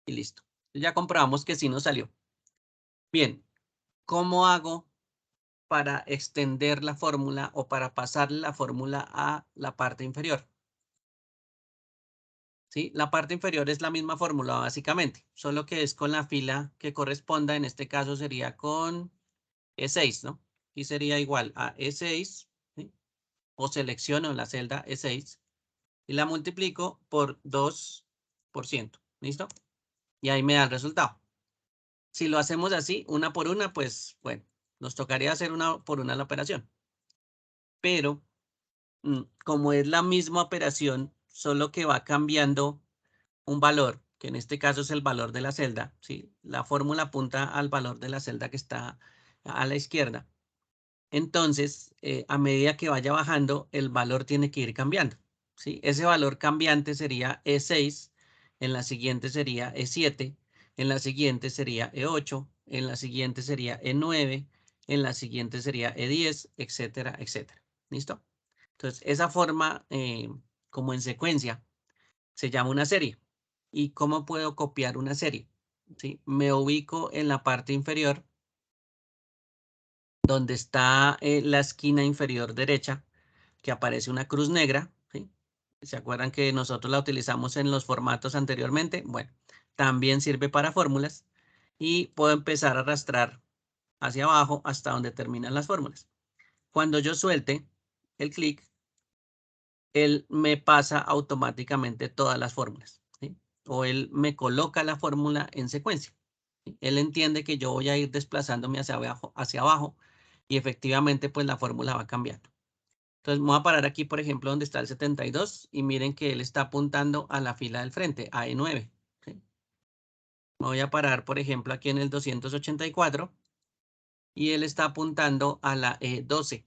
S1: y listo. Ya comprobamos que sí nos salió. Bien, ¿cómo hago para extender la fórmula o para pasarle la fórmula a la parte inferior? ¿Sí? La parte inferior es la misma fórmula básicamente, solo que es con la fila que corresponda, en este caso sería con E6, ¿no? Y sería igual a E6, ¿sí? o selecciono la celda E6 y la multiplico por 2%. ¿Listo? Y ahí me da el resultado. Si lo hacemos así, una por una, pues bueno, nos tocaría hacer una por una la operación. Pero como es la misma operación, solo que va cambiando un valor, que en este caso es el valor de la celda, ¿sí? La fórmula apunta al valor de la celda que está a la izquierda. Entonces, a medida que vaya bajando, el valor tiene que ir cambiando, ¿sí? Ese valor cambiante sería E6, en la siguiente sería E7, en la siguiente sería E8, en la siguiente sería E9, en la siguiente sería E10, etcétera, etcétera. ¿Listo? Entonces, esa forma, como en secuencia, se llama una serie. ¿Y cómo puedo copiar una serie? ¿Sí? Me ubico en la parte inferior, donde está la esquina inferior derecha, que aparece una cruz negra. ¿Sí? ¿Se acuerdan que nosotros la utilizamos en los formatos anteriormente? Bueno, también sirve para fórmulas y puedo empezar a arrastrar hacia abajo hasta donde terminan las fórmulas. Cuando yo suelte el clic, él me pasa automáticamente todas las fórmulas, ¿sí? O él me coloca la fórmula en secuencia, ¿sí? Él entiende que yo voy a ir desplazándome hacia abajo y efectivamente pues la fórmula va cambiando. Entonces me voy a parar aquí, por ejemplo, donde está el 72 y miren que él está apuntando a la fila del frente, a E9. ¿Sí? Me voy a parar, por ejemplo, aquí en el 284 y él está apuntando a la E12.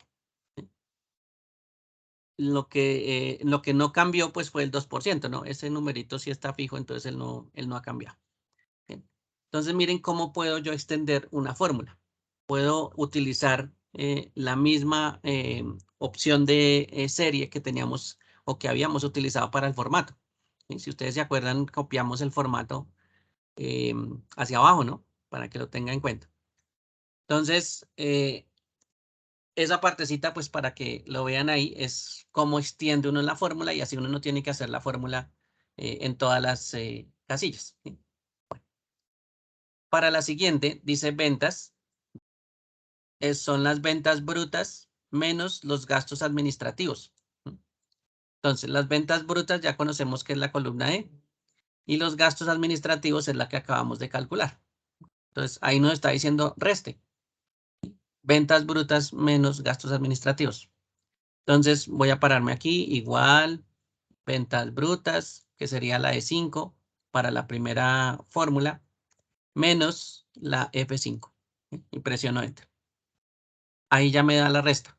S1: Lo que no cambió pues fue el 2%, ¿no? Ese numerito sí está fijo, entonces él no ha cambiado. Bien. Entonces miren cómo puedo yo extender una fórmula. Puedo utilizar la misma opción de serie que teníamos o que habíamos utilizado para el formato. ¿Sí? Si ustedes se acuerdan, copiamos el formato hacia abajo, ¿no? Para que lo tengan en cuenta. Entonces, esa partecita, pues para que lo vean ahí, es cómo extiende uno la fórmula y así uno no tiene que hacer la fórmula en todas las casillas. ¿Sí? Bueno, para la siguiente, dice ventas, son las ventas brutas menos los gastos administrativos. ¿Sí? Entonces, las ventas brutas ya conocemos que es la columna E y los gastos administrativos es la que acabamos de calcular. Entonces, ahí nos está diciendo reste. Ventas brutas menos gastos administrativos. Entonces, voy a pararme aquí, igual, ventas brutas, que sería la E5 para la primera fórmula, menos la F5. ¿Sí? Y presiono Enter. Ahí ya me da la resta.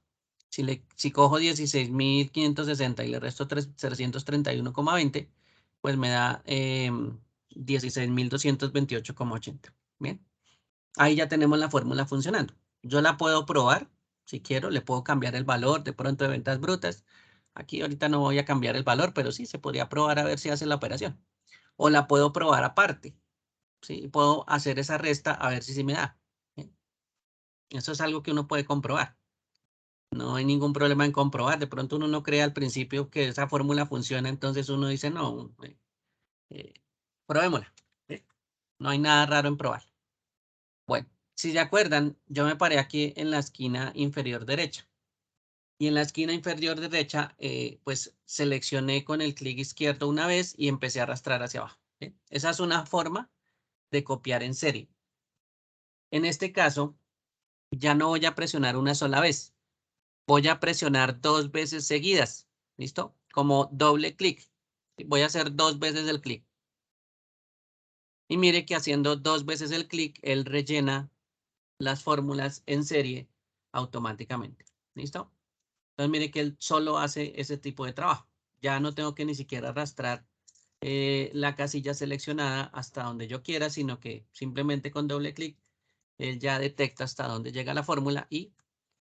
S1: Si cojo 16.560 y le resto 331,20, pues me da 16.228,80. Bien. Ahí ya tenemos la fórmula funcionando. Yo la puedo probar, si quiero, le puedo cambiar el valor de pronto de ventas brutas. Aquí ahorita no voy a cambiar el valor, pero sí se podría probar a ver si hace la operación. O la puedo probar aparte, ¿sí? Puedo hacer esa resta a ver si me da. ¿Sí? Eso es algo que uno puede comprobar. No hay ningún problema en comprobar. De pronto uno no cree al principio que esa fórmula funciona, entonces uno dice, no, probémosla. ¿Sí? No hay nada raro en probar. Bueno, si se acuerdan, yo me paré aquí en la esquina inferior derecha. Y en la esquina inferior derecha, pues seleccioné con el clic izquierdo una vez y empecé a arrastrar hacia abajo. ¿Sí? Esa es una forma de copiar en serie. En este caso, ya no voy a presionar una sola vez. Voy a presionar 2 veces seguidas. ¿Listo? Como doble clic. Voy a hacer 2 veces el clic. Y mire que haciendo 2 veces el clic, él rellena las fórmulas en serie automáticamente. ¿Listo? Entonces mire que él solo hace ese tipo de trabajo. Ya no tengo que ni siquiera arrastrar la casilla seleccionada hasta donde yo quiera, sino que simplemente con doble clic él ya detecta hasta dónde llega la fórmula y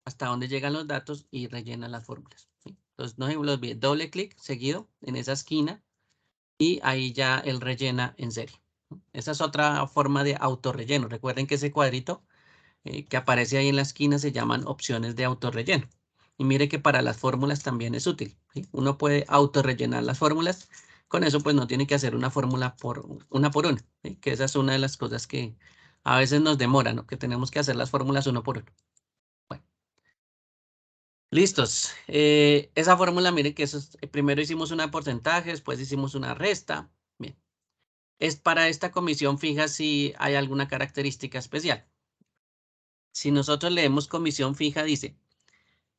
S1: hasta dónde llegan los datos y rellena las fórmulas. ¿Sí? Entonces no se me olvide, doble clic seguido en esa esquina y ahí ya él rellena en serie. Esa es otra forma de autorrelleno. Recuerden que ese cuadrito que aparece ahí en la esquina se llaman opciones de autorrelleno. Y mire que para las fórmulas también es útil. ¿Sí? Uno puede autorrellenar las fórmulas. Con eso pues no tiene que hacer una fórmula por una. ¿Sí? Que esa es una de las cosas que a veces nos demora, ¿no? Que tenemos que hacer las fórmulas uno por uno. Bueno, Listos. Esa fórmula, miren que eso primero hicimos una porcentaje, después hicimos una resta. Bien. Es para esta comisión fija si hay alguna característica especial. Si nosotros leemos comisión fija, dice,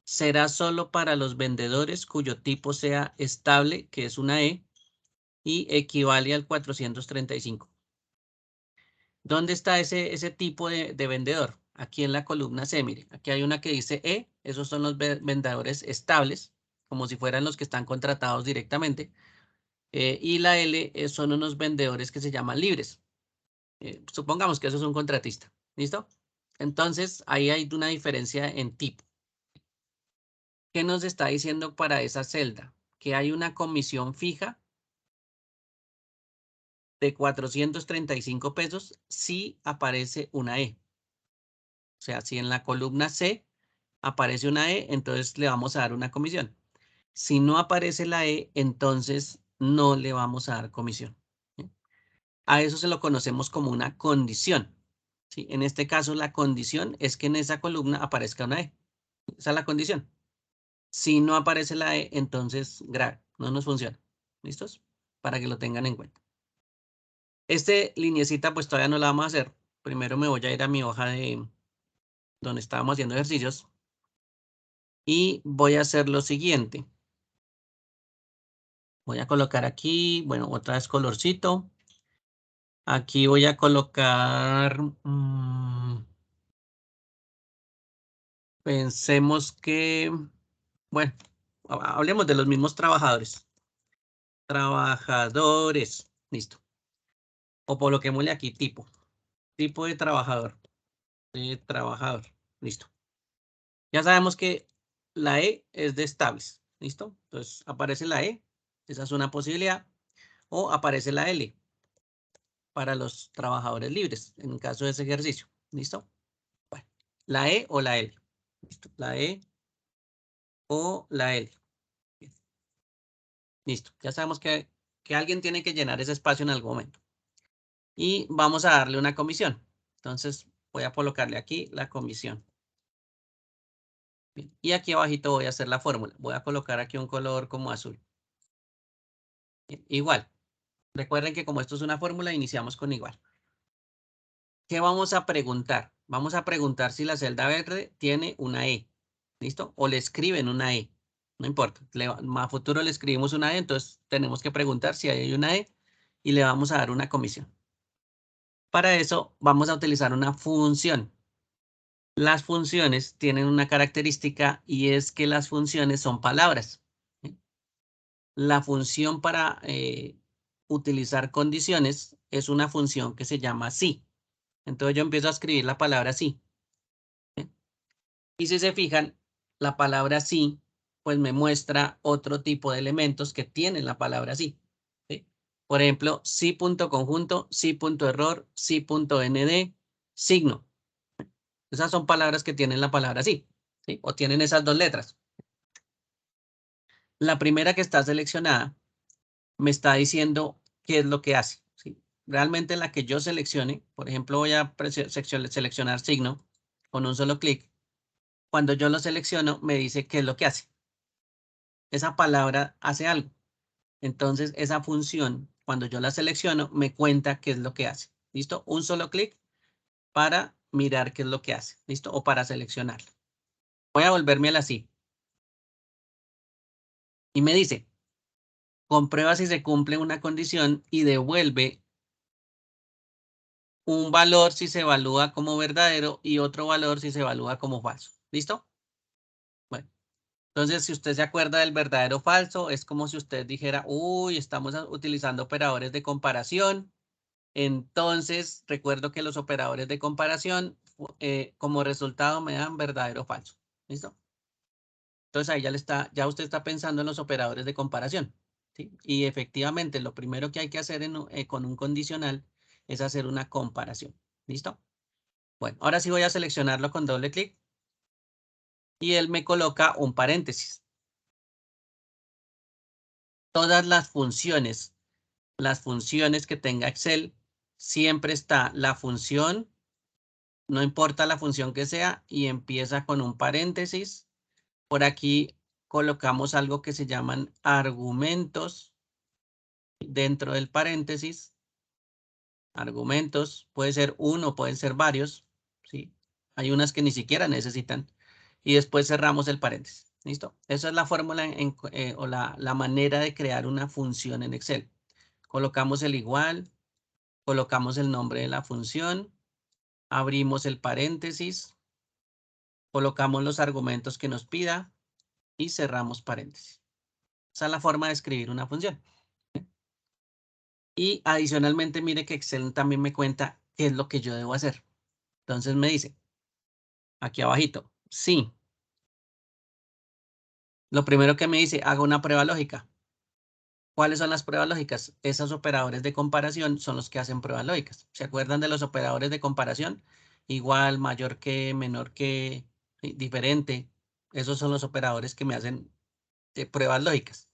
S1: será solo para los vendedores cuyo tipo sea estable, que es una E, y equivale al 435. ¿Dónde está ese tipo de vendedor? Aquí en la columna C, mire, aquí hay una que dice E, esos son los vendedores estables, como si fueran los que están contratados directamente, y la L son unos vendedores que se llaman libres. Supongamos que eso es un contratista, ¿listo? Entonces, ahí hay una diferencia en tipo. ¿Qué nos está diciendo para esa celda? Que hay una comisión fija de 435 pesos si aparece una E. O sea, si en la columna C aparece una E, entonces le vamos a dar una comisión. Si no aparece la E, entonces no le vamos a dar comisión. ¿Sí? A eso se lo conocemos como una condición. ¿Sí? En este caso, la condición es que en esa columna aparezca una E. Esa es la condición. Si no aparece la E, entonces grave, no nos funciona. ¿Listos? Para que lo tengan en cuenta. Este lineecita pues todavía no la vamos a hacer. Primero me voy a ir a mi hoja de donde estábamos haciendo ejercicios. Y voy a hacer lo siguiente. Voy a colocar aquí, bueno, otra vez colorcito. Aquí voy a colocar, pensemos que, bueno, hablemos de los mismos trabajadores. Trabajadores, listo. O coloquémosle aquí tipo de trabajador, listo. Ya sabemos que la E es de estables, listo. Entonces aparece la E, esa es una posibilidad, o aparece la L para los trabajadores libres, en el caso de ese ejercicio, listo. Bueno, la E o la L, listo. La E o la L. Bien. Listo, ya sabemos que alguien tiene que llenar ese espacio en algún momento. Y vamos a darle una comisión. Entonces voy a colocarle aquí la comisión. Bien. Y aquí abajito voy a hacer la fórmula. Voy a colocar aquí un color como azul. Bien. Igual. Recuerden que como esto es una fórmula, iniciamos con igual. ¿Qué vamos a preguntar? Vamos a preguntar si la celda verde tiene una E. ¿Listo? O le escriben una E. No importa. A futuro le escribimos una E, entonces tenemos que preguntar si hay una E y le vamos a dar una comisión. Para eso vamos a utilizar una función. Las funciones tienen una característica y es que las funciones son palabras. ¿Sí? La función para utilizar condiciones es una función que se llama si. Entonces yo empiezo a escribir la palabra sí. ¿Sí? Y si se fijan, la palabra sí, pues me muestra otro tipo de elementos que tienen la palabra sí. ¿Sí? Por ejemplo, sí.conjunto, sí.error, sí.nd, signo. Esas son palabras que tienen la palabra sí, ¿sí? O tienen esas dos letras. La primera que está seleccionada me está diciendo qué es lo que hace, ¿sí? Realmente la que yo seleccione, por ejemplo, voy a seleccionar signo con un solo clic. Cuando yo lo selecciono, me dice qué es lo que hace. Esa palabra hace algo. Entonces, esa función, cuando yo la selecciono, me cuenta qué es lo que hace. ¿Listo? Un solo clic para mirar qué es lo que hace. ¿Listo? O para seleccionarlo. Voy a volverme a la sí. Y me dice, comprueba si se cumple una condición y devuelve un valor si se evalúa como verdadero y otro valor si se evalúa como falso. ¿Listo? Bueno, entonces si usted se acuerda del verdadero o falso, es como si usted dijera, uy, estamos utilizando operadores de comparación. Entonces, recuerdo que los operadores de comparación como resultado me dan verdadero o falso. ¿Listo? Entonces ahí ya usted está pensando en los operadores de comparación. ¿Sí? Y efectivamente, lo primero que hay que hacer con un condicional es hacer una comparación. ¿Listo? Bueno, ahora sí voy a seleccionarlo con doble clic y él me coloca un paréntesis. Todas las funciones que tenga Excel, siempre está la función, no importa la función que sea, y empieza con un paréntesis Por aquí colocamos algo que se llaman argumentos dentro del paréntesis. Argumentos, puede ser uno, pueden ser varios, ¿sí? Hay unas que ni siquiera necesitan. Y después cerramos el paréntesis. ¿Listo? Esa es la fórmula o la manera de crear una función en Excel. Colocamos el igual, colocamos el nombre de la función, abrimos el paréntesis, colocamos los argumentos que nos pida y cerramos paréntesis. Esa es la forma de escribir una función. Y adicionalmente, mire que Excel también me cuenta qué es lo que yo debo hacer. Entonces me dice, aquí abajito, sí. Lo primero que me dice, haga una prueba lógica. ¿Cuáles son las pruebas lógicas? Esos operadores de comparación son los que hacen pruebas lógicas. ¿Se acuerdan de los operadores de comparación? Igual, mayor que, menor que, ¿sí? Diferente. Esos son los operadores que me hacen pruebas lógicas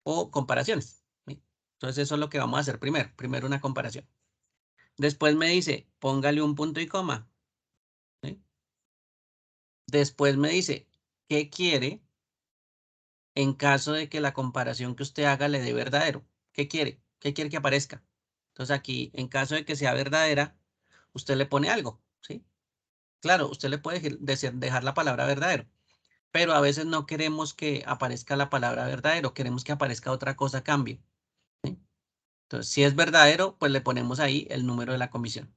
S1: o comparaciones, ¿sí? Entonces eso es lo que vamos a hacer primero. Primero una comparación. Después me dice, póngale un punto y coma, ¿sí? Después me dice, ¿qué quiere en caso de que la comparación que usted haga le dé verdadero? ¿Qué quiere? ¿Qué quiere que aparezca? Entonces aquí, en caso de que sea verdadera, usted le pone algo, ¿sí? Claro, usted le puede dejar la palabra verdadero, pero a veces no queremos que aparezca la palabra verdadero, queremos que aparezca otra cosa a cambio, ¿sí? Entonces, si es verdadero, pues le ponemos ahí el número de la comisión.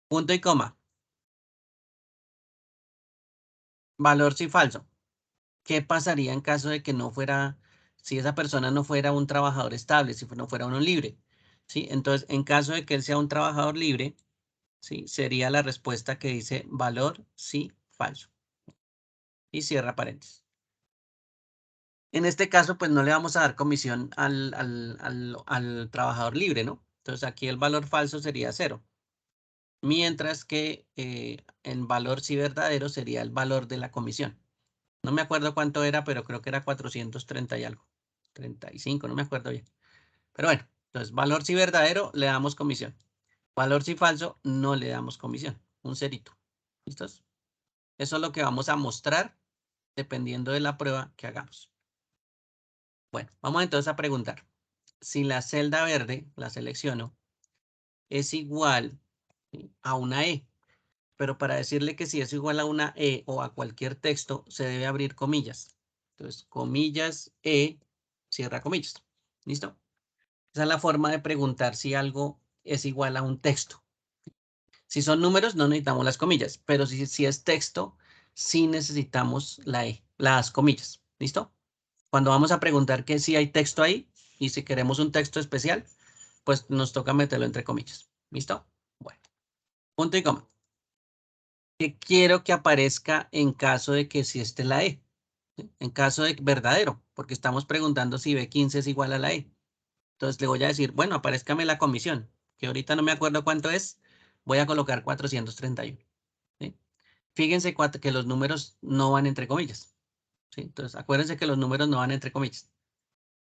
S1: Punto y coma. Valor si falso. ¿Qué pasaría en caso de que no fuera, si esa persona no fuera un trabajador estable, si no fuera uno libre? ¿Sí? Entonces, en caso de que él sea un trabajador libre, ¿sí? Sería la respuesta que dice valor sí falso. Y cierra paréntesis. En este caso, pues no le vamos a dar comisión al trabajador libre, ¿no? Entonces aquí el valor falso sería 0. Mientras que en valor sí verdadero sería el valor de la comisión. No me acuerdo cuánto era, pero creo que era 430 y algo. 35, no me acuerdo bien. Pero bueno, entonces valor sí verdadero le damos comisión. Valor sí falso no le damos comisión. Un cerito. ¿Listos? Eso es lo que vamos a mostrar dependiendo de la prueba que hagamos. Bueno, vamos entonces a preguntar. Si la celda verde, la selecciono, es igual, ¿sí?, a una E. Pero para decirle que si es igual a una E o a cualquier texto, se debe abrir comillas. Entonces, comillas, E, cierra comillas. ¿Listo? Esa es la forma de preguntar si algo es igual a un texto. Si son números, no necesitamos las comillas, pero si es texto, sí necesitamos la E, las comillas. ¿Listo? Cuando vamos a preguntar que si hay texto ahí y si queremos un texto especial, pues nos toca meterlo entre comillas. ¿Listo? Bueno, punto y coma. ¿Qué quiero que aparezca en caso de que si esté la E? ¿Sí? En caso de verdadero, porque estamos preguntando si B15 es igual a la E. Entonces le voy a decir, bueno, aparézcame la comisión, que ahorita no me acuerdo cuánto es. Voy a colocar 431. ¿Sí? Fíjense que los números no van entre comillas. ¿Sí? Entonces acuérdense que los números no van entre comillas.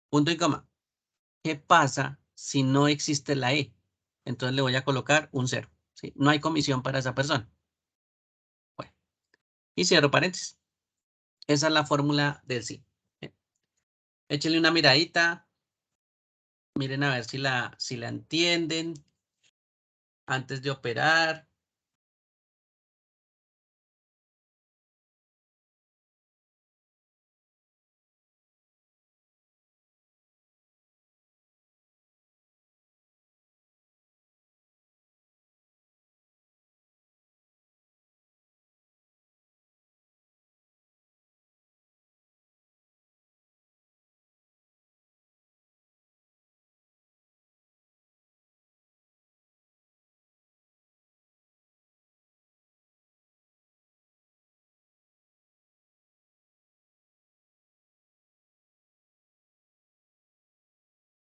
S1: Punto y coma. ¿Qué pasa si no existe la E? Entonces le voy a colocar un 0. ¿Sí? No hay comisión para esa persona. Bueno, y cierro paréntesis. Esa es la fórmula del sí. Échenle una miradita. Miren a ver si la entienden antes de operar.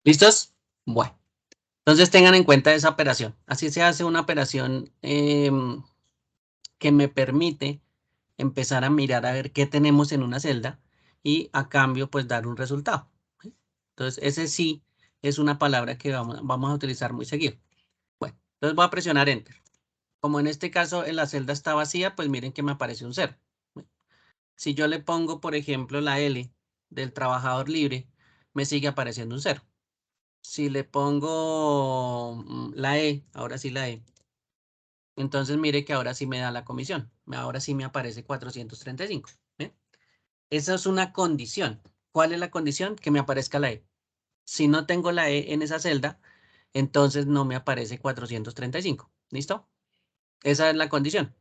S1: ¿Listos? Bueno, entonces tengan en cuenta esa operación. Así se hace una operación que me permite empezar a mirar a ver qué tenemos en una celda y a cambio pues dar un resultado. ¿Sí? Entonces ese sí es una palabra que vamos a utilizar muy seguido. Bueno, entonces voy a presionar Enter. Como en este caso en la celda está vacía, pues miren que me aparece un 0. Si yo le pongo, por ejemplo, la L del trabajador libre, me sigue apareciendo un 0. Si le pongo la E, ahora sí la E, entonces mire que ahora sí me da la comisión. Ahora sí me aparece 435. ¿Ve? Esa es una condición. ¿Cuál es la condición? Que me aparezca la E. Si no tengo la E en esa celda, entonces no me aparece 435. ¿Listo? Esa es la condición.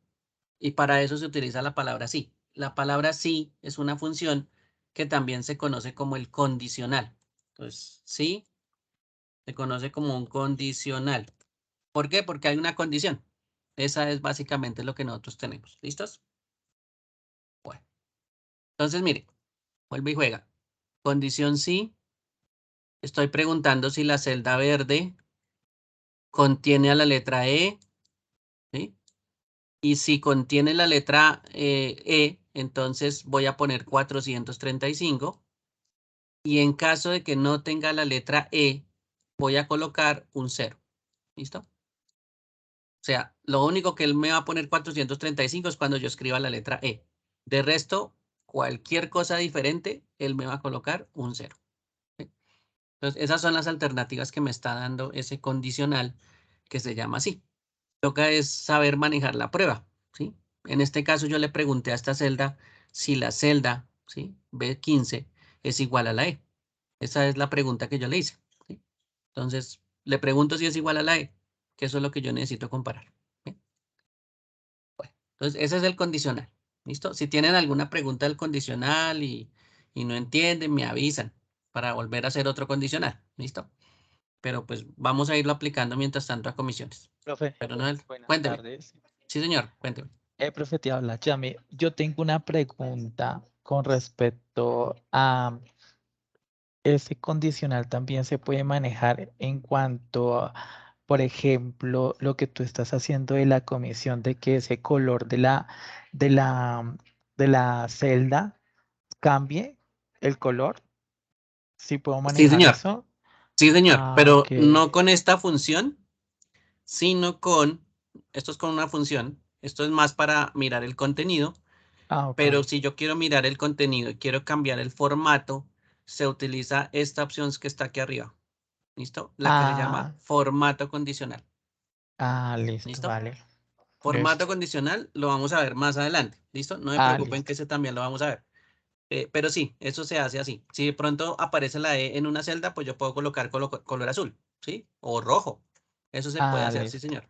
S1: Y para eso se utiliza la palabra sí. La palabra sí es una función que también se conoce como el condicional. Entonces, sí se conoce como un condicional. ¿Por qué? Porque hay una condición. Esa es básicamente lo que nosotros tenemos. ¿Listos? Bueno, entonces mire, vuelve y juega. Condición sí. Estoy preguntando si la celda verde contiene a la letra E, ¿sí? Y si contiene la letra E, entonces voy a poner 435. Y en caso de que no tenga la letra E, voy a colocar un 0. ¿Listo? O sea, lo único que él me va a poner 435 es cuando yo escriba la letra E. De resto, cualquier cosa diferente, él me va a colocar un 0. ¿Sí? Entonces, esas son las alternativas que me está dando ese condicional que se llama así. Toca es saber manejar la prueba, ¿sí? En este caso yo le pregunté a esta celda si la celda, ¿sí? B15 es igual a la E. Esa es la pregunta que yo le hice, ¿sí? Entonces, le pregunto si es igual a la E, que eso es lo que yo necesito comparar. ¿Sí? Bueno, entonces ese es el condicional. ¿Listo? Si tienen alguna pregunta del condicional y no entienden, me avisan para volver a hacer otro condicional. ¿Listo? Pero pues vamos a irlo aplicando mientras tanto a comisiones.
S2: Profe,
S1: Pero no,
S2: buenas
S1: cuénteme.
S2: tardes.
S1: Sí, señor, cuénteme.
S2: Profe, te habla Yami. Yo tengo una pregunta con respecto a ese condicional también se puede manejar en cuanto a, por ejemplo, lo que tú estás haciendo de la comisión de que ese color de la, de la celda cambie el color. ¿Sí puedo
S1: Sí,
S2: manejar
S1: señor.
S2: eso?
S1: Sí, señor,
S2: Ah,
S1: pero
S2: ok.
S1: no con esta función, sino esto es con una función, esto es más para mirar el contenido,
S2: Ah, ok.
S1: pero si yo quiero mirar el contenido y quiero cambiar el formato, se utiliza esta opción que está aquí arriba. ¿Listo? La que se llama
S2: Ah,
S1: formato condicional.
S2: listo,
S1: ¿Listo?
S2: vale.
S1: Formato
S2: Listo.
S1: condicional lo vamos a ver más adelante. ¿Listo? No me preocupen que
S2: Listo.
S1: ese también lo vamos a ver. Pero sí, eso se hace así. Si de pronto aparece la E en una celda, pues yo puedo colocar color azul, ¿sí? O rojo. Eso se puede hacer, sí,
S2: Listo.
S1: señor.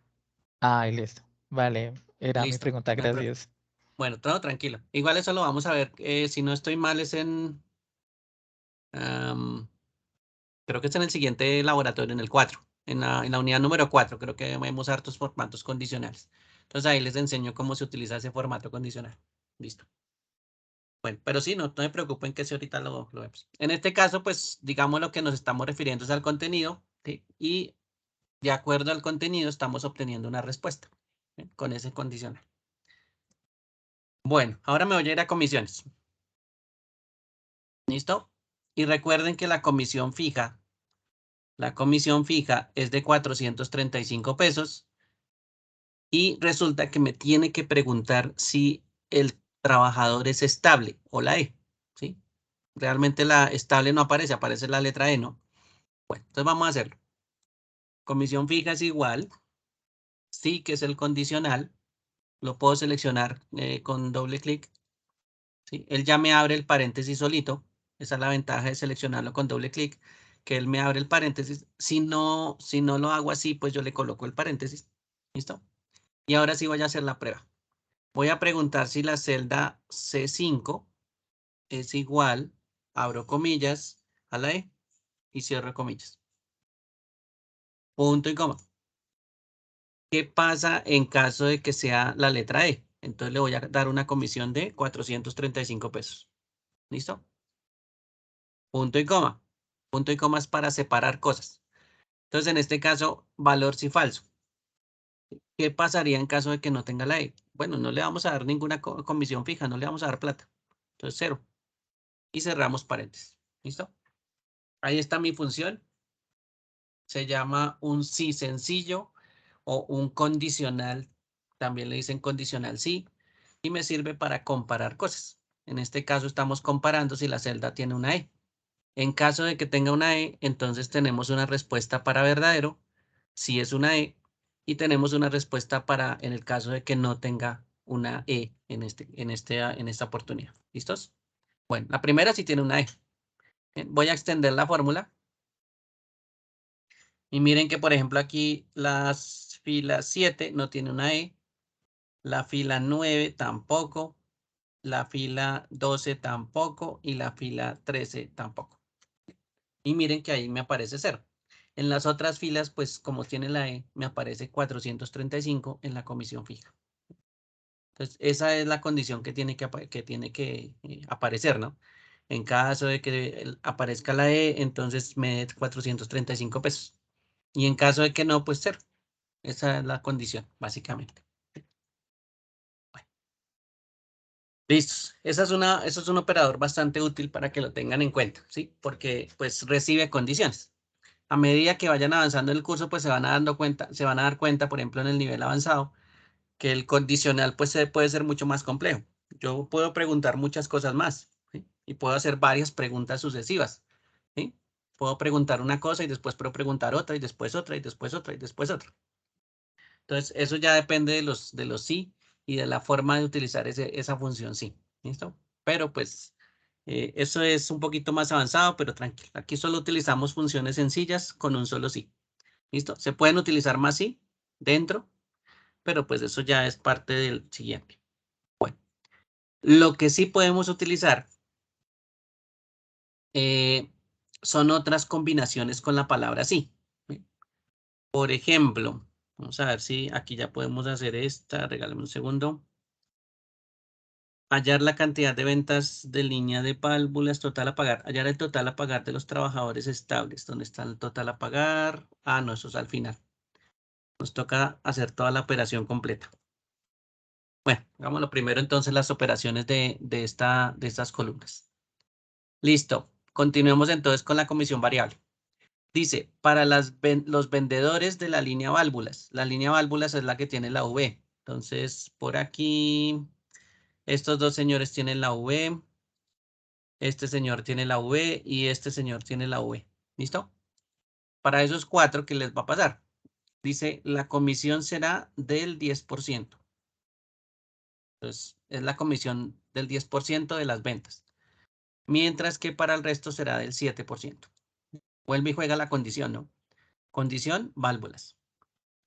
S2: Listo. Vale, era mi
S1: Listo.
S2: pregunta,
S1: No hay problema.
S2: gracias.
S1: Bueno, todo tranquilo. Igual eso lo vamos a ver. Si no estoy mal, es am, creo que es en el siguiente laboratorio, en el 4, en la unidad número 4. Creo que vemos hartos formatos condicionales. Entonces ahí les enseño cómo se utiliza ese formato condicional. Listo. Bueno, pero sí, no me preocupen que si ahorita lo vemos. En este caso, pues digamos lo que nos estamos refiriendo es al contenido, ¿sí? Y de acuerdo al contenido estamos obteniendo una respuesta, ¿sí? Con ese condicional. Bueno, ahora me voy a ir a comisiones. ¿Listo? Y recuerden que la comisión fija es de 435 pesos y resulta que me tiene que preguntar si el trabajador es estable o la E, ¿sí? Realmente la estable no aparece, aparece la letra E, ¿no? Bueno, entonces vamos a hacerlo. Comisión fija es igual, sí que es el condicional, lo puedo seleccionar con doble clic, ¿sí? Él ya me abre el paréntesis solito, esa es la ventaja de seleccionarlo con doble clic, que él me abre el paréntesis. Si no lo hago así, pues yo le coloco el paréntesis, ¿listo? Y ahora sí voy a hacer la prueba. Voy a preguntar si la celda C5 es igual, abro comillas, a la E y cierro comillas. Punto y coma. ¿Qué pasa en caso de que sea la letra E? Entonces le voy a dar una comisión de 435 pesos. ¿Listo? Punto y coma. Punto y coma es para separar cosas. Entonces, en este caso, valor si falso. ¿Qué pasaría en caso de que no tenga la E? Bueno, no le vamos a dar ninguna comisión fija, no le vamos a dar plata. Entonces, 0. Y cerramos paréntesis. ¿Listo? Ahí está mi función. Se llama un sí sencillo o un condicional. También le dicen condicional sí. Y me sirve para comparar cosas. En este caso estamos comparando si la celda tiene una E. En caso de que tenga una E, entonces tenemos una respuesta para verdadero, si es una E, y tenemos una respuesta para en el caso de que no tenga una E en esta oportunidad. ¿Listos? Bueno, la primera sí tiene una E. Bien, voy a extender la fórmula. Y miren que, por ejemplo, aquí las filas 7 no tiene una E, la fila 9 tampoco, la fila 12 tampoco y la fila 13 tampoco. Y miren que ahí me aparece 0. En las otras filas, pues como tiene la E, me aparece 435 en la comisión fija. Entonces, esa es la condición que tiene que aparecer, ¿no? En caso de que aparezca la E, entonces me dé 435 pesos. Y en caso de que no, pues 0. Esa es la condición, básicamente. Bueno, listos. Eso es un operador bastante útil para que lo tengan en cuenta, ¿sí? Porque pues recibe condiciones. A medida que vayan avanzando en el curso, pues se van a dar cuenta, por ejemplo, en el nivel avanzado, que el condicional pues puede ser mucho más complejo. Yo puedo preguntar muchas cosas más, ¿sí? Y puedo hacer varias preguntas sucesivas, ¿sí? Puedo preguntar una cosa y después puedo preguntar otra y después otra y después otra y después otra. Entonces, eso ya depende de los sí y de la forma de utilizar esa función sí. ¿Listo? Pero pues eso es un poquito más avanzado, pero tranquilo. Aquí solo utilizamos funciones sencillas con un solo sí. ¿Listo? Se pueden utilizar más sí dentro, pero pues eso ya es parte del siguiente. Bueno, lo que sí podemos utilizar son otras combinaciones con la palabra sí. ¿Sí? Por ejemplo, vamos a ver si aquí ya podemos hacer esta. Regálame un segundo. Hallar la cantidad de ventas de línea de válvulas total a pagar. Hallar el total a pagar de los trabajadores estables. ¿Dónde está el total a pagar? Ah, no, eso es al final. Nos toca hacer toda la operación completa. Bueno, hagámoslo primero entonces las operaciones de estas columnas. Listo. Continuemos entonces con la comisión variable. Dice, para los vendedores de la línea válvulas. La línea válvulas es la que tiene la V. Entonces, por aquí, estos dos señores tienen la V. Este señor tiene la V y este señor tiene la V. ¿Listo? Para esos 4, ¿qué les va a pasar? Dice, la comisión será del 10%. Entonces, es la comisión del 10% de las ventas. Mientras que para el resto será del 7%. Vuelve y juega la condición, ¿no? Condición, válvulas.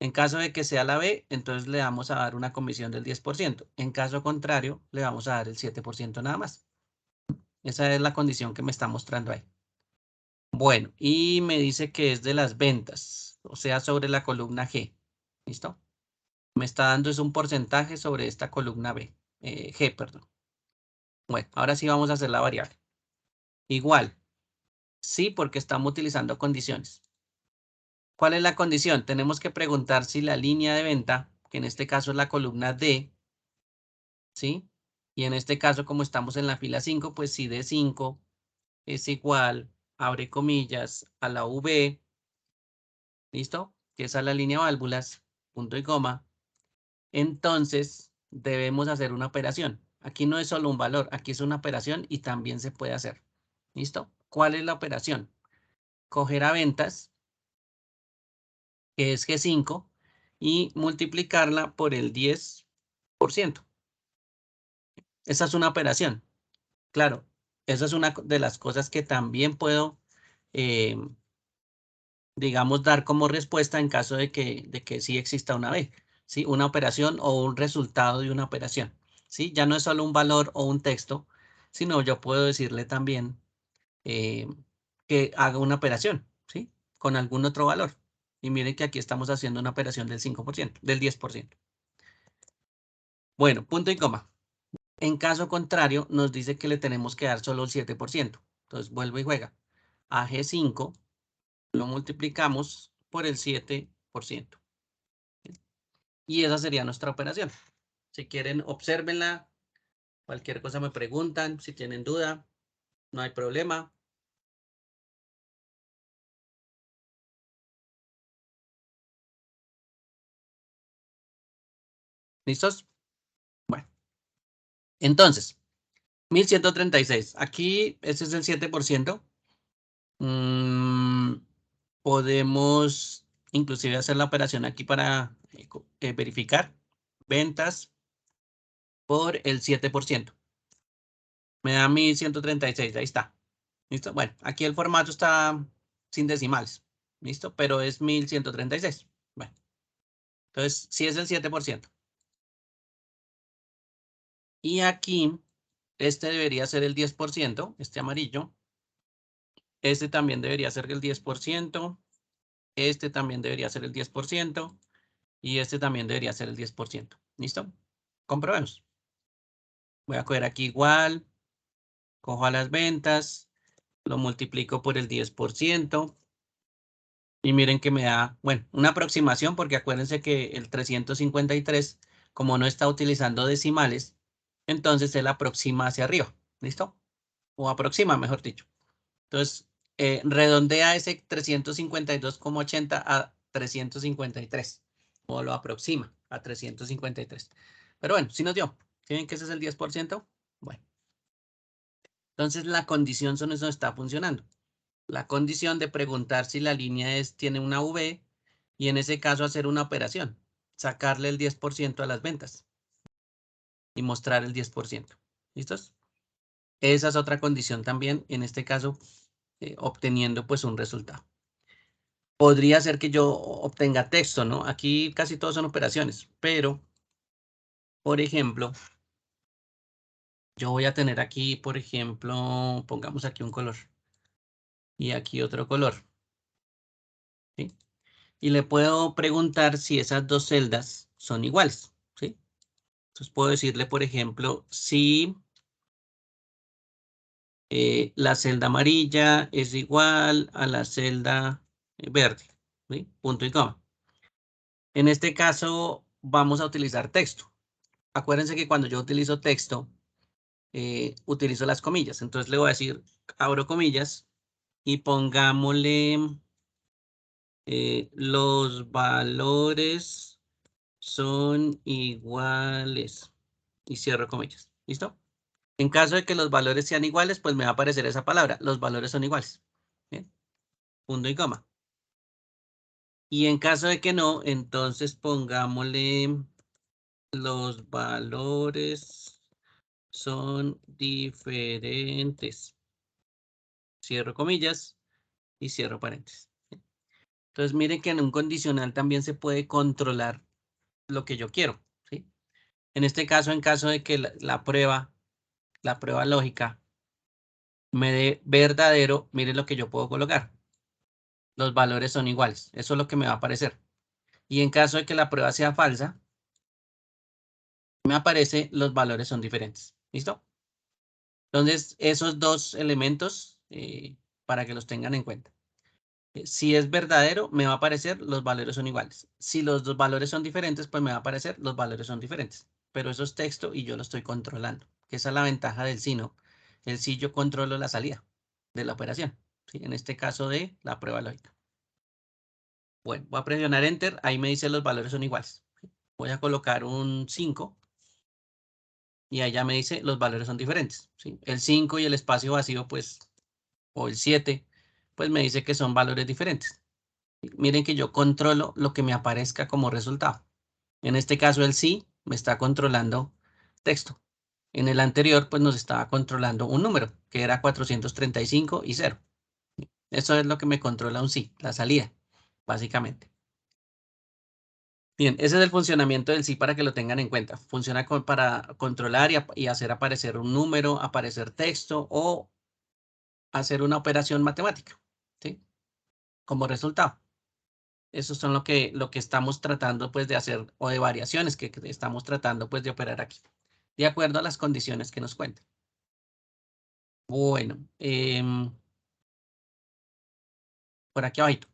S1: En caso de que sea la B, entonces le vamos a dar una comisión del 10%. En caso contrario, le vamos a dar el 7% nada más. Esa es la condición que me está mostrando ahí. Bueno, y me dice que es de las ventas, o sea, sobre la columna G. ¿Listo? Me está dando es un porcentaje sobre esta columna G, perdón. Bueno, ahora sí vamos a hacer la variable. Igual, sí, porque estamos utilizando condiciones. ¿Cuál es la condición? Tenemos que preguntar si la línea de venta, que en este caso es la columna D, ¿sí? Y en este caso, como estamos en la fila 5, pues si D5 es igual, abre comillas, a la V, ¿listo? Que es a la línea válvulas, punto y coma. Entonces, debemos hacer una operación. Aquí no es solo un valor, aquí es una operación y también se puede hacer. ¿Listo? ¿Cuál es la operación? Coger a ventas, que es G5, y multiplicarla por el 10%. Esa es una operación. Claro, esa es una de las cosas que también puedo, eh, digamos, dar como respuesta en caso de que sí exista una B, ¿sí? Una operación o un resultado de una operación, ¿sí? Ya no es solo un valor o un texto, sino yo puedo decirle también eh, que haga una operación, ¿sí? Con algún otro valor. Y miren que aquí estamos haciendo una operación del 5%, del 10%. Bueno, punto y coma. En caso contrario, nos dice que le tenemos que dar solo el 7%. Entonces, vuelvo y juega. A G5 lo multiplicamos por el 7%. Y esa sería nuestra operación. Si quieren, obsérvenla. Cualquier cosa me preguntan. Si tienen duda, no hay problema. ¿Listos? Bueno, entonces, 1136. Aquí, ese es el 7%. Podemos inclusive hacer la operación aquí para verificar ventas por el 7%. Me da 1136, ahí está. ¿Listo? Bueno, aquí el formato está sin decimales. ¿Listo? Pero es 1136. Bueno, entonces sí es el 7%. Y aquí, este debería ser el 10%, este amarillo. Este también debería ser el 10%. Este también debería ser el 10%. Y este también debería ser el 10%. ¿Listo? Comprobemos. Voy a coger aquí igual. Cojo a las ventas. Lo multiplico por el 10%. Y miren que me da, bueno, una aproximación, porque acuérdense que el 353, como no está utilizando decimales, entonces él aproxima hacia arriba. ¿Listo? O aproxima, mejor dicho. Entonces, redondea ese 352,80 a 353. O lo aproxima a 353. Pero bueno, sí nos dio. ¿Sí ven que ese es el 10%? Bueno. Entonces, la condición son eso está funcionando. La condición de preguntar si la línea tiene una V y en ese caso hacer una operación. Sacarle el 10% a las ventas. Y mostrar el 10%. ¿Listos? Esa es otra condición también, en este caso, obteniendo pues un resultado. Podría ser que yo obtenga texto, ¿no? Aquí casi todos son operaciones, pero, por ejemplo, yo voy a tener aquí, por ejemplo, pongamos aquí un color y aquí otro color, ¿sí? Y le puedo preguntar si esas dos celdas son iguales, ¿sí? Entonces puedo decirle, por ejemplo, si la celda amarilla es igual a la celda verde, ¿sí? Punto y coma. En este caso, vamos a utilizar texto. Acuérdense que cuando yo utilizo texto, utilizo las comillas. Entonces le voy a decir, abro comillas y pongámosle los valores son iguales y cierro comillas. ¿Listo? En caso de que los valores sean iguales, pues me va a aparecer esa palabra. Los valores son iguales. ¿Bien? Punto y coma. Y en caso de que no, entonces pongámosle los valores son diferentes. Cierro comillas y cierro paréntesis. Entonces miren que en un condicional también se puede controlar lo que yo quiero, ¿sí? En este caso, en caso de que la prueba lógica me dé verdadero, miren lo que yo puedo colocar. Los valores son iguales. Eso es lo que me va a aparecer. Y en caso de que la prueba sea falsa, me aparece los valores son diferentes. ¿Listo? Entonces, esos dos elementos para que los tengan en cuenta. Si es verdadero, me va a aparecer los valores son iguales. Si los dos valores son diferentes, pues me va a aparecer los valores son diferentes. Pero eso es texto y yo lo estoy controlando. Que esa es la ventaja del sí, ¿no? El sí yo controlo la salida de la operación. ¿Sí? En este caso de la prueba lógica. Bueno, voy a presionar Enter. Ahí me dice los valores son iguales. Voy a colocar un 5. Y ahí ya me dice los valores son diferentes. ¿Sí? El 5 y el espacio vacío, pues, o el 7, pues me dice que son valores diferentes. Miren que yo controlo lo que me aparezca como resultado. En este caso, el sí me está controlando texto. En el anterior, pues nos estaba controlando un número, que era 435 y 0. Eso es lo que me controla un sí, la salida, básicamente. Bien, ese es el funcionamiento del sí para que lo tengan en cuenta. Funciona para controlar y hacer aparecer un número, aparecer texto o hacer una operación matemática, ¿sí? Como resultado. Eso son lo que estamos tratando pues de hacer o de variaciones que estamos tratando pues de operar aquí. De acuerdo a las condiciones que nos cuentan. Bueno, por aquí abajito.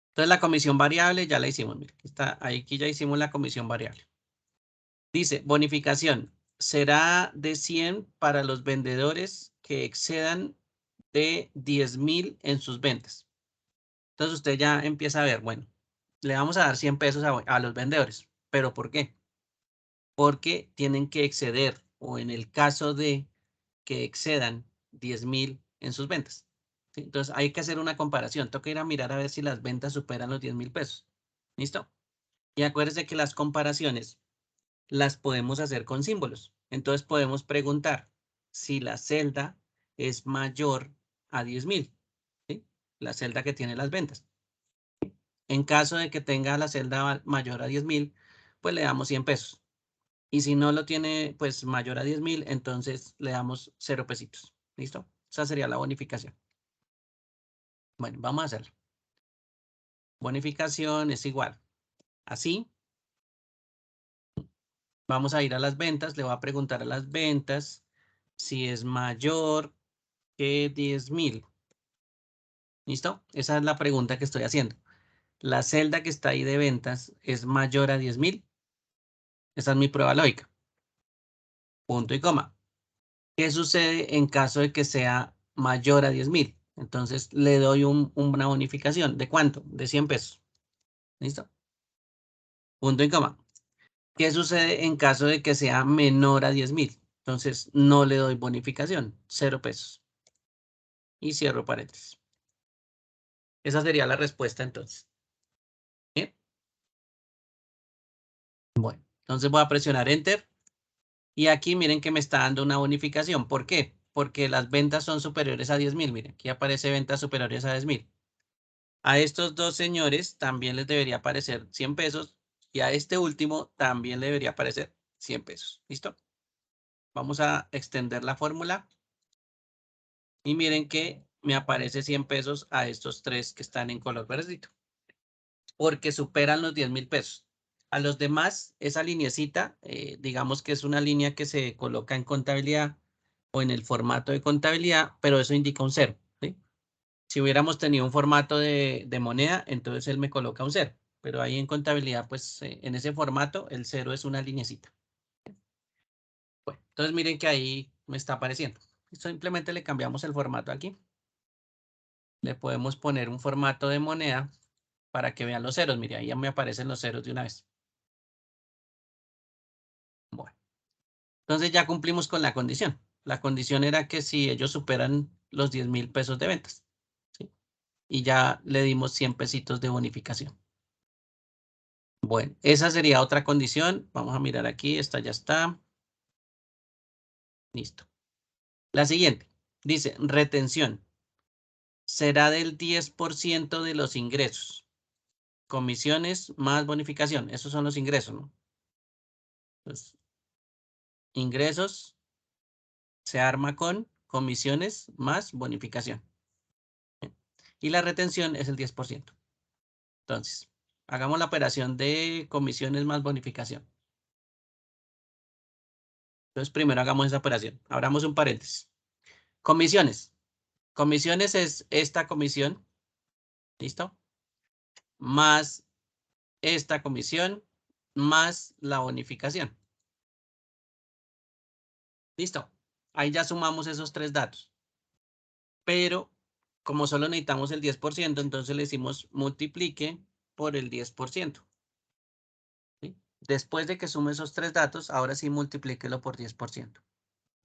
S1: Entonces la comisión variable ya la hicimos. Mira, aquí ya hicimos la comisión variable. Dice, bonificación. Será de 100 para los vendedores que excedan de 10,000 en sus ventas. Entonces usted ya empieza a ver, bueno, le vamos a dar 100 pesos a los vendedores. ¿Pero por qué? Porque tienen que exceder, o en el caso de que excedan 10.000 en sus ventas. ¿Sí? Entonces hay que hacer una comparación. Toca ir a mirar a ver si las ventas superan los 10.000 pesos. ¿Listo? Y acuérdense que las comparaciones las podemos hacer con símbolos. Entonces podemos preguntar si la celda es mayor a 10.000. ¿Sí? La celda que tiene las ventas. En caso de que tenga la celda mayor a 10.000, pues le damos 100 pesos. Y si no lo tiene, pues mayor a 10.000, entonces le damos 0 pesitos. ¿Listo? Esa sería la bonificación. Bueno, vamos a hacerlo. Bonificación es igual. Así. Vamos a ir a las ventas. Le voy a preguntar a las ventas si es mayor que 10.000. ¿Listo? Esa es la pregunta que estoy haciendo. La celda que está ahí de ventas es mayor a 10.000. Esa es mi prueba lógica. Punto y coma. ¿Qué sucede en caso de que sea mayor a 10.000? Entonces le doy una bonificación. ¿De cuánto? De 100 pesos. ¿Listo? Punto y coma. ¿Qué sucede en caso de que sea menor a 10.000? Entonces no le doy bonificación. 0 pesos. Y cierro paréntesis. Esa sería la respuesta entonces. ¿Bien? Bueno, entonces voy a presionar Enter. Y aquí miren que me está dando una bonificación. ¿Por qué? Porque las ventas son superiores a 10.000. Miren, aquí aparece ventas superiores a 10.000. A estos dos señores también les debería aparecer 100 pesos. Y a este último también le debería aparecer 100 pesos. ¿Listo? Vamos a extender la fórmula. Y miren que me aparece 100 pesos a estos tres que están en color verdito. Porque superan los 10.000 pesos. A los demás, esa lineecita, digamos que es una línea que se coloca en contabilidad o en el formato de contabilidad, pero eso indica un cero. ¿Sí? Si hubiéramos tenido un formato de moneda, entonces él me coloca un cero. Pero ahí en contabilidad, pues en ese formato, el cero es una lineecita. Bueno, entonces miren que ahí me está apareciendo. Simplemente le cambiamos el formato aquí. Le podemos poner un formato de moneda para que vean los ceros. Mire, ahí ya me aparecen los ceros de una vez. Bueno, entonces ya cumplimos con la condición. La condición era que si ellos superan los 10.000 pesos de ventas. ¿Sí? Y ya le dimos 100 pesitos de bonificación. Bueno, esa sería otra condición. Vamos a mirar aquí. Esta ya está. Listo. La siguiente. Dice, retención. Será del 10% de los ingresos. Comisiones más bonificación. Esos son los ingresos, ¿no? Entonces, ingresos se arma con comisiones más bonificación. Y la retención es el 10%. Entonces, hagamos la operación de comisiones más bonificación. Entonces, primero hagamos esa operación. Abramos un paréntesis. Comisiones. Comisiones es esta comisión. ¿Listo? Más esta comisión, más la bonificación. ¿Listo? Ahí ya sumamos esos tres datos. Pero, como solo necesitamos el 10%, entonces le decimos multiplique por el 10%. ¿Sí? Después de que sume esos tres datos, ahora sí multiplíquelo por 10%.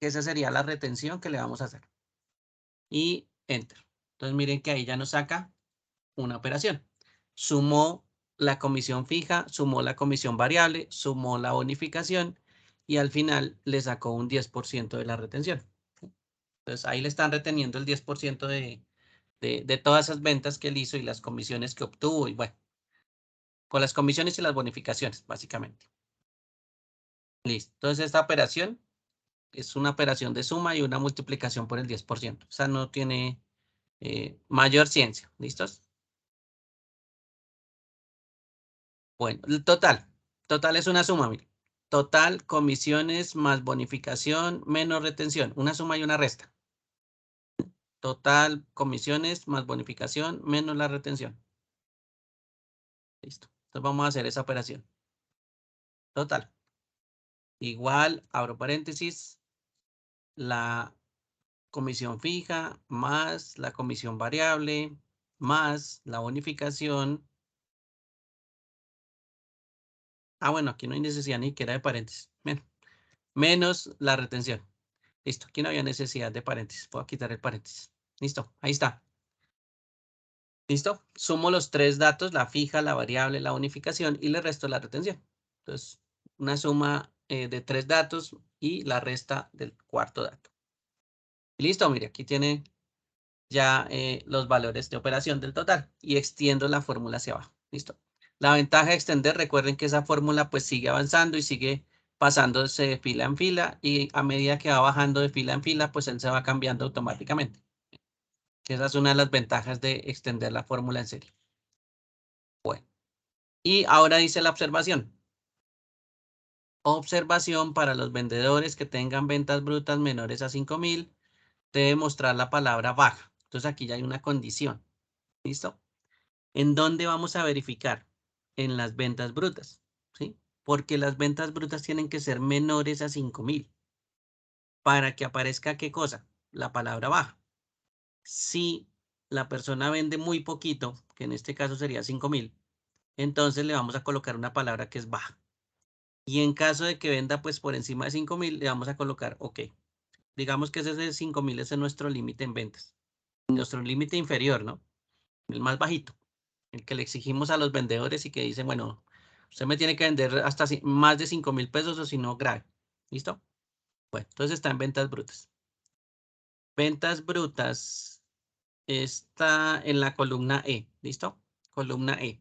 S1: Esa sería la retención que le vamos a hacer. Y Enter. Entonces miren que ahí ya nos saca una operación. Sumó la comisión fija, sumó la comisión variable, sumó la bonificación y al final le sacó un 10% de la retención. Entonces ahí le están reteniendo el 10% de todas esas ventas que él hizo y las comisiones que obtuvo y bueno, con las comisiones y las bonificaciones, básicamente. Listo. Entonces esta operación es una operación de suma y una multiplicación por el 10%. O sea, no tiene mayor ciencia. ¿Listos? Bueno, el total. Total es una suma, mire. Total, comisiones más bonificación menos retención. Una suma y una resta. Total, comisiones más bonificación menos la retención. Listo. Entonces vamos a hacer esa operación. Total. Igual, abro paréntesis, la comisión fija más la comisión variable más la bonificación. Ah, bueno, aquí no hay necesidad ni siquiera de paréntesis. Menos la retención. Listo, aquí no había necesidad de paréntesis. Puedo quitar el paréntesis. Listo, ahí está. ¿Listo? Sumo los tres datos, la fija, la variable, la unificación y le resto la retención. Entonces, una suma de tres datos y la resta del cuarto dato. Listo, mire, aquí tiene ya los valores de operación del total y extiendo la fórmula hacia abajo. Listo. La ventaja de extender, recuerden que esa fórmula pues sigue avanzando y sigue pasándose de fila en fila y a medida que va bajando de fila en fila, pues él se va cambiando automáticamente. Esa es una de las ventajas de extender la fórmula en serie. Bueno, y ahora dice la observación. Observación para los vendedores que tengan ventas brutas menores a 5,000, debe mostrar la palabra baja. Entonces aquí ya hay una condición. ¿Listo? ¿En dónde vamos a verificar? En las ventas brutas, ¿sí? Porque las ventas brutas tienen que ser menores a 5,000. Para que aparezca, ¿qué cosa? La palabra baja. Si la persona vende muy poquito, que en este caso sería 5,000, entonces le vamos a colocar una palabra que es baja. Y en caso de que venda pues por encima de 5,000, le vamos a colocar OK. Digamos que ese de 5,000 es nuestro límite en ventas. Nuestro límite inferior, ¿no? El más bajito. El que le exigimos a los vendedores y que dicen, bueno, usted me tiene que vender hasta más de 5,000 pesos o si no, grave. ¿Listo? Bueno, entonces está en ventas brutas. Ventas brutas está en la columna E. ¿Listo? Columna E.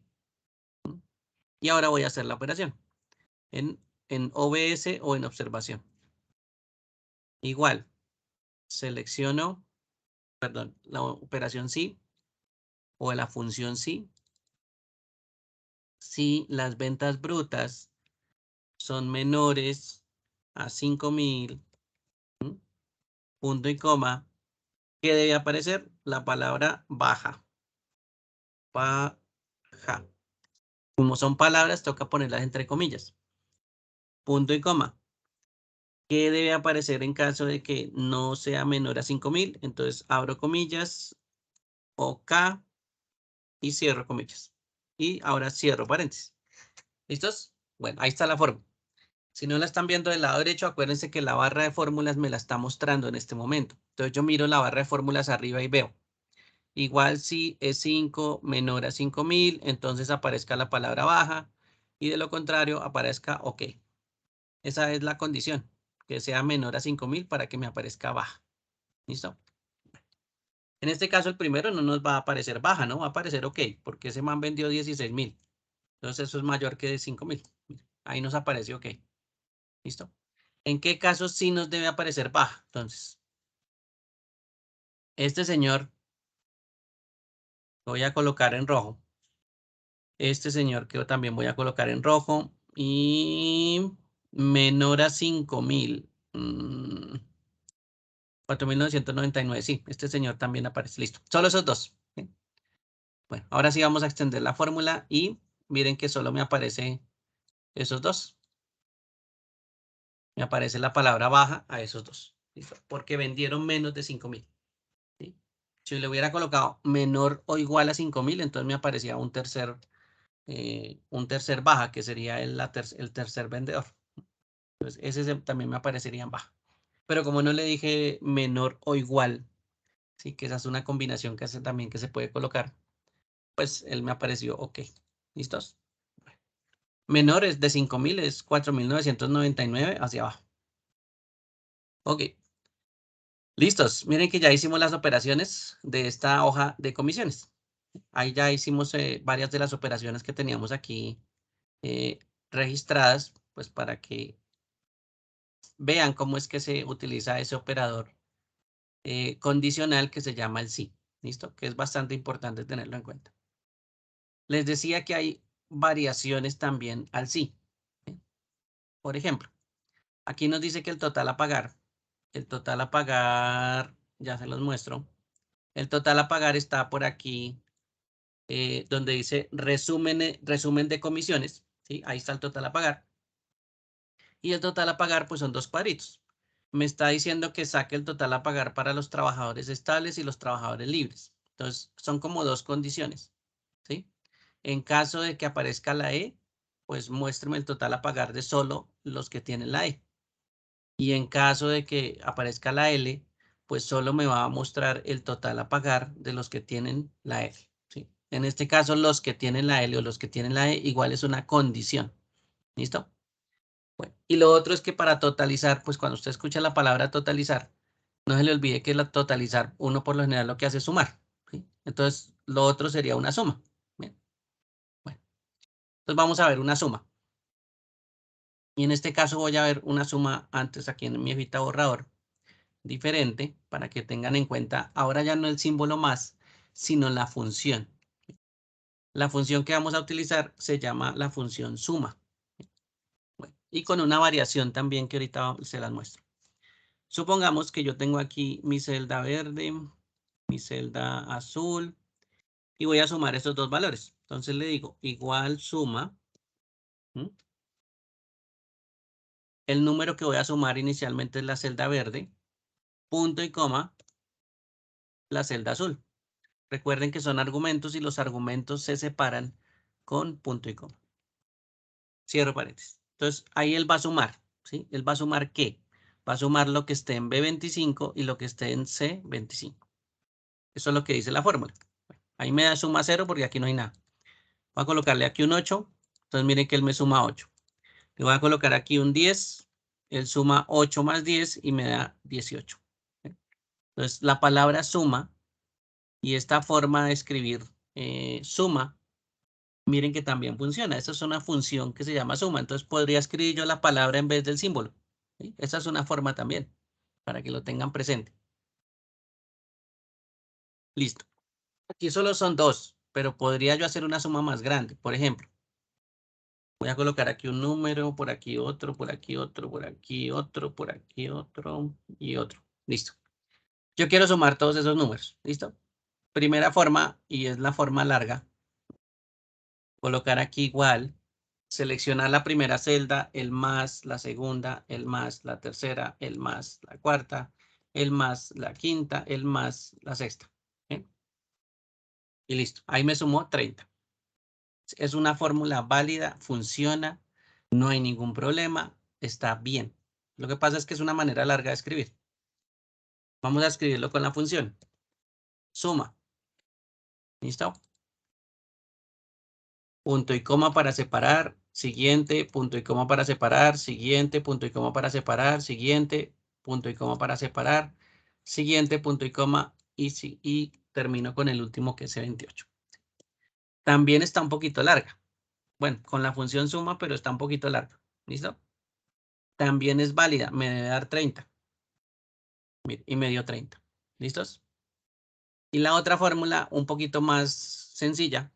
S1: Y ahora voy a hacer la operación en OBS o en observación. Igual, selecciono, perdón, la operación sí o la función sí. Si las ventas brutas son menores a 5,000, punto y coma, ¿qué debe aparecer? La palabra baja. Baja. Como son palabras, toca ponerlas entre comillas. Punto y coma. ¿Qué debe aparecer en caso de que no sea menor a 5,000? Entonces abro comillas, OK y cierro comillas. Y ahora cierro paréntesis. ¿Listos? Bueno, ahí está la forma. Si no la están viendo del lado derecho, acuérdense que la barra de fórmulas me la está mostrando en este momento. Entonces yo miro la barra de fórmulas arriba y veo. Igual si es 5 menor a 5,000, entonces aparezca la palabra baja. Y de lo contrario, aparezca OK. Esa es la condición, que sea menor a 5,000 para que me aparezca baja. ¿Listo? En este caso, el primero no nos va a aparecer baja, ¿no? Va a aparecer OK, porque ese man vendió 16,000. Entonces eso es mayor que de 5,000. Ahí nos aparece OK. ¿Listo? ¿En qué casos sí nos debe aparecer baja? Entonces, este señor lo voy a colocar en rojo. Este señor que también voy a colocar en rojo. Y menor a 5,000. 4,999. Sí, este señor también aparece. Listo. Solo esos dos. ¿Sí? Bueno, ahora sí vamos a extender la fórmula y miren que solo me aparece esos dos. Me aparece la palabra baja a esos dos. ¿Listo? Porque vendieron menos de 5,000. ¿Sí? Si le hubiera colocado menor o igual a 5,000, entonces me aparecía un tercer baja, que sería el tercer vendedor. Entonces, ese también me aparecería en baja. Pero como no le dije menor o igual, sí, que esa es una combinación que hace también que se puede colocar, pues él me apareció OK. ¿Listos? Menores de 5,000 es 4,999 hacia abajo. OK. Listos. Miren que ya hicimos las operaciones de esta hoja de comisiones. Ahí ya hicimos varias de las operaciones que teníamos aquí registradas, pues para que vean cómo es que se utiliza ese operador condicional que se llama el sí. ¿Listo? Que es bastante importante tenerlo en cuenta. Les decía que hay variaciones también al sí. Por ejemplo, aquí nos dice que el total a pagar, ya se los muestro. El total a pagar está por aquí, donde dice resumen de comisiones. ¿Sí? Ahí está el total a pagar. Y el total a pagar, pues son dos cuadritos. Me está diciendo que saque el total a pagar para los trabajadores estables y los trabajadores libres. Entonces, son como dos condiciones. ¿Sí? En caso de que aparezca la E, pues muéstrame el total a pagar de solo los que tienen la E. Y en caso de que aparezca la L, pues solo me va a mostrar el total a pagar de los que tienen la L, ¿sí? En este caso, los que tienen la L o los que tienen la E, igual es una condición. ¿Listo? Bueno, y lo otro es que para totalizar, pues cuando usted escucha la palabra totalizar, no se le olvide que la totalizar, uno por lo general lo que hace es sumar, ¿sí? Entonces, lo otro sería una suma. Bien. Bueno, entonces vamos a ver una suma. Y en este caso voy a ver una suma antes aquí en mi hojita borrador, diferente, para que tengan en cuenta ahora ya no el símbolo más, sino la función. La función que vamos a utilizar se llama la función suma. Bueno, y con una variación también que ahorita se las muestro. Supongamos que yo tengo aquí mi celda verde, mi celda azul, y voy a sumar estos dos valores. Entonces le digo igual suma. ¿Mm? El número que voy a sumar inicialmente es la celda verde, punto y coma, la celda azul. Recuerden que son argumentos y los argumentos se separan con punto y coma. Cierro paréntesis. Entonces ahí él va a sumar, ¿sí? Él va a sumar ¿qué? Va a sumar lo que esté en B25 y lo que esté en C25. Eso es lo que dice la fórmula. Ahí me da suma 0 porque aquí no hay nada. Voy a colocarle aquí un 8. Entonces miren que él me suma 8. Le voy a colocar aquí un 10. Él suma 8 más 10 y me da 18. Entonces la palabra suma y esta forma de escribir suma, miren que también funciona. Esa es una función que se llama suma. Entonces podría escribir yo la palabra en vez del símbolo. ¿Sí? Esa es una forma también, para que lo tengan presente. Listo. Aquí solo son dos, pero podría yo hacer una suma más grande. Por ejemplo, voy a colocar aquí un número, por aquí otro, por aquí otro, por aquí otro, por aquí otro y otro. Listo. Yo quiero sumar todos esos números. ¿Listo? Primera forma, y es la forma larga. Colocar aquí igual. Seleccionar la primera celda, el más, la segunda, el más, la tercera, el más, la cuarta, el más, la quinta, el más, la sexta. ¿Sí? Y listo. Ahí me sumó 30. Es una fórmula válida, funciona, no hay ningún problema, está bien. Lo que pasa es que es una manera larga de escribir. Vamos a escribirlo con la función. Suma. ¿Listo? Punto y coma para separar, siguiente, punto y coma para separar, siguiente, punto y coma para separar, siguiente, punto y coma para separar, siguiente, punto y coma, y termino con el último que es 28. También está un poquito larga. Bueno, con la función suma, pero está un poquito larga. ¿Listo? También es válida, me debe dar 30. Y me dio 30. ¿Listos? Y la otra fórmula, un poquito más sencilla,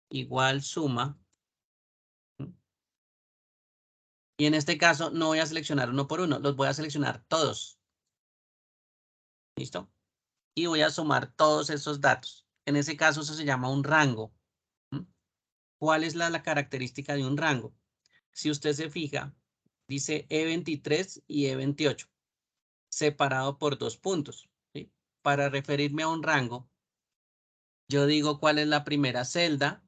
S1: igual suma. Y en este caso no voy a seleccionar uno por uno, los voy a seleccionar todos. ¿Listo? Y voy a sumar todos esos datos. En ese caso eso se llama un rango. ¿Mm? ¿Cuál es la característica de un rango? Si usted se fija, dice E23 y E28, separado por 2 puntos. ¿Sí? Para referirme a un rango, yo digo cuál es la primera celda,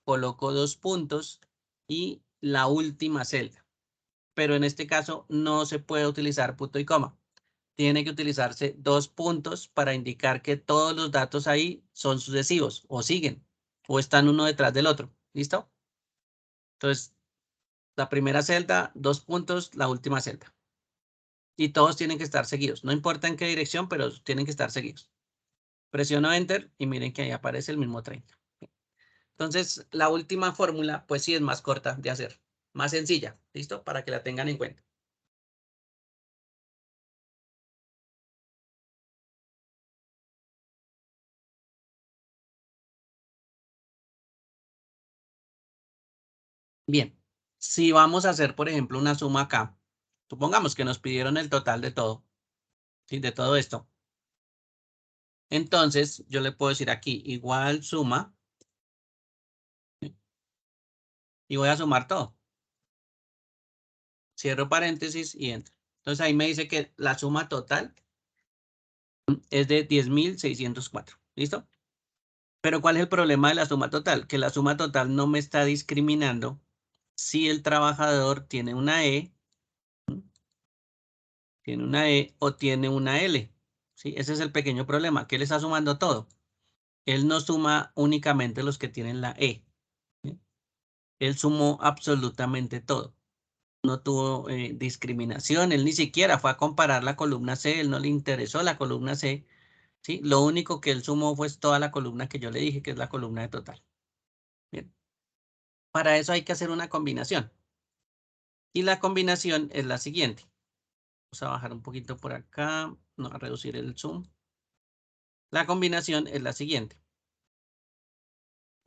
S1: coloco 2 puntos y la última celda. Pero en este caso no se puede utilizar punto y coma. Tiene que utilizarse 2 puntos para indicar que todos los datos ahí son sucesivos o siguen o están uno detrás del otro. ¿Listo? Entonces, la primera celda, 2 puntos, la última celda. Y todos tienen que estar seguidos. No importa en qué dirección, pero tienen que estar seguidos. Presiono Enter y miren que ahí aparece el mismo 30. Entonces, la última fórmula, pues sí es más corta de hacer, más sencilla, ¿listo? Para que la tengan en cuenta. Bien, si vamos a hacer, por ejemplo, una suma acá, supongamos que nos pidieron el total de todo, ¿sí? De todo esto. Entonces, yo le puedo decir aquí, igual suma, ¿sí? Y voy a sumar todo. Cierro paréntesis y entro. Entonces, ahí me dice que la suma total es de 10.604. ¿Listo? Pero ¿cuál es el problema de la suma total? Que la suma total no me está discriminando si el trabajador tiene una E tiene una E o tiene una L. ¿Sí? Ese es el pequeño problema, que él está sumando todo. Él no suma únicamente los que tienen la E. ¿Sí? Él sumó absolutamente todo. No tuvo discriminación, él ni siquiera fue a comparar la columna C, él no le interesó la columna C, ¿sí? Lo único que él sumó fue toda la columna que yo le dije, que es la columna de total. Bien. Para eso hay que hacer una combinación. Y la combinación es la siguiente. Vamos a bajar un poquito por acá, no, a reducir el zoom. La combinación es la siguiente.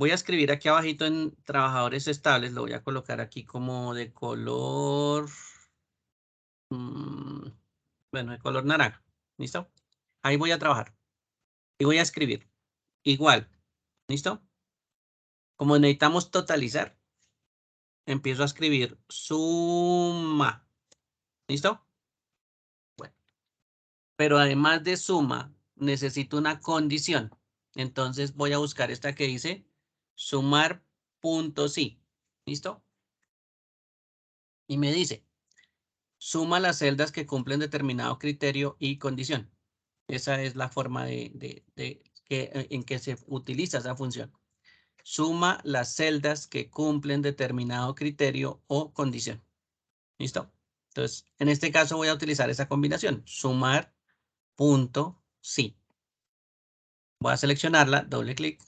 S1: Voy a escribir aquí abajito en trabajadores estables, lo voy a colocar aquí como de color, bueno, de color naranja. ¿Listo? Ahí voy a trabajar y voy a escribir igual. ¿Listo? Como necesitamos totalizar, empiezo a escribir suma. ¿Listo? Bueno, pero además de suma, necesito una condición. Entonces voy a buscar esta que dice sumar punto sí. ¿Listo? Y me dice, suma las celdas que cumplen determinado criterio y condición. Esa es la forma en que se utiliza esa función. Suma las celdas que cumplen determinado criterio o condición. ¿Listo? Entonces, en este caso voy a utilizar esa combinación. Sumar punto sí. Voy a seleccionarla, doble clic.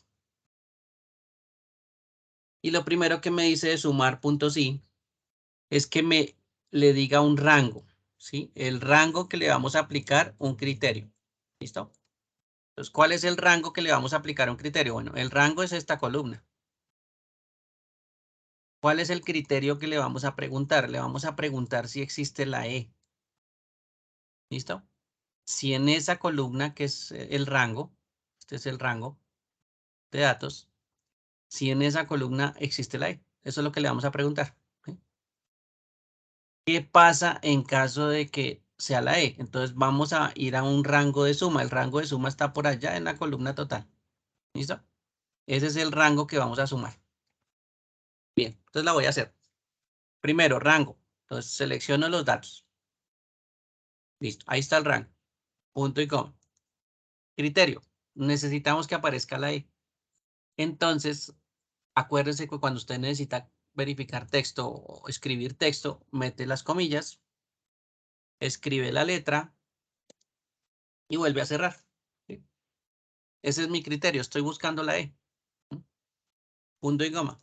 S1: Y lo primero que me dice de sumar punto sí es que me le diga un rango. ¿Sí? El rango que le vamos a aplicar un criterio. ¿Listo? Entonces, ¿cuál es el rango que le vamos a aplicar a un criterio? Bueno, el rango es esta columna. ¿Cuál es el criterio que le vamos a preguntar? Le vamos a preguntar si existe la E. ¿Listo? Si en esa columna, que es el rango, este es el rango de datos, si en esa columna existe la E. Eso es lo que le vamos a preguntar. ¿Sí? ¿Qué pasa en caso de que sea la E? Entonces vamos a ir a un rango de suma. El rango de suma está por allá en la columna total. ¿Listo? Ese es el rango que vamos a sumar. Bien, entonces la voy a hacer. Primero, rango. Entonces selecciono los datos. Listo, ahí está el rango. Punto y coma. Criterio. Necesitamos que aparezca la E. Entonces, acuérdese que cuando usted necesita verificar texto o escribir texto, mete las comillas, escribe la letra y vuelve a cerrar. ¿Sí? Ese es mi criterio. Estoy buscando la E. Punto y coma.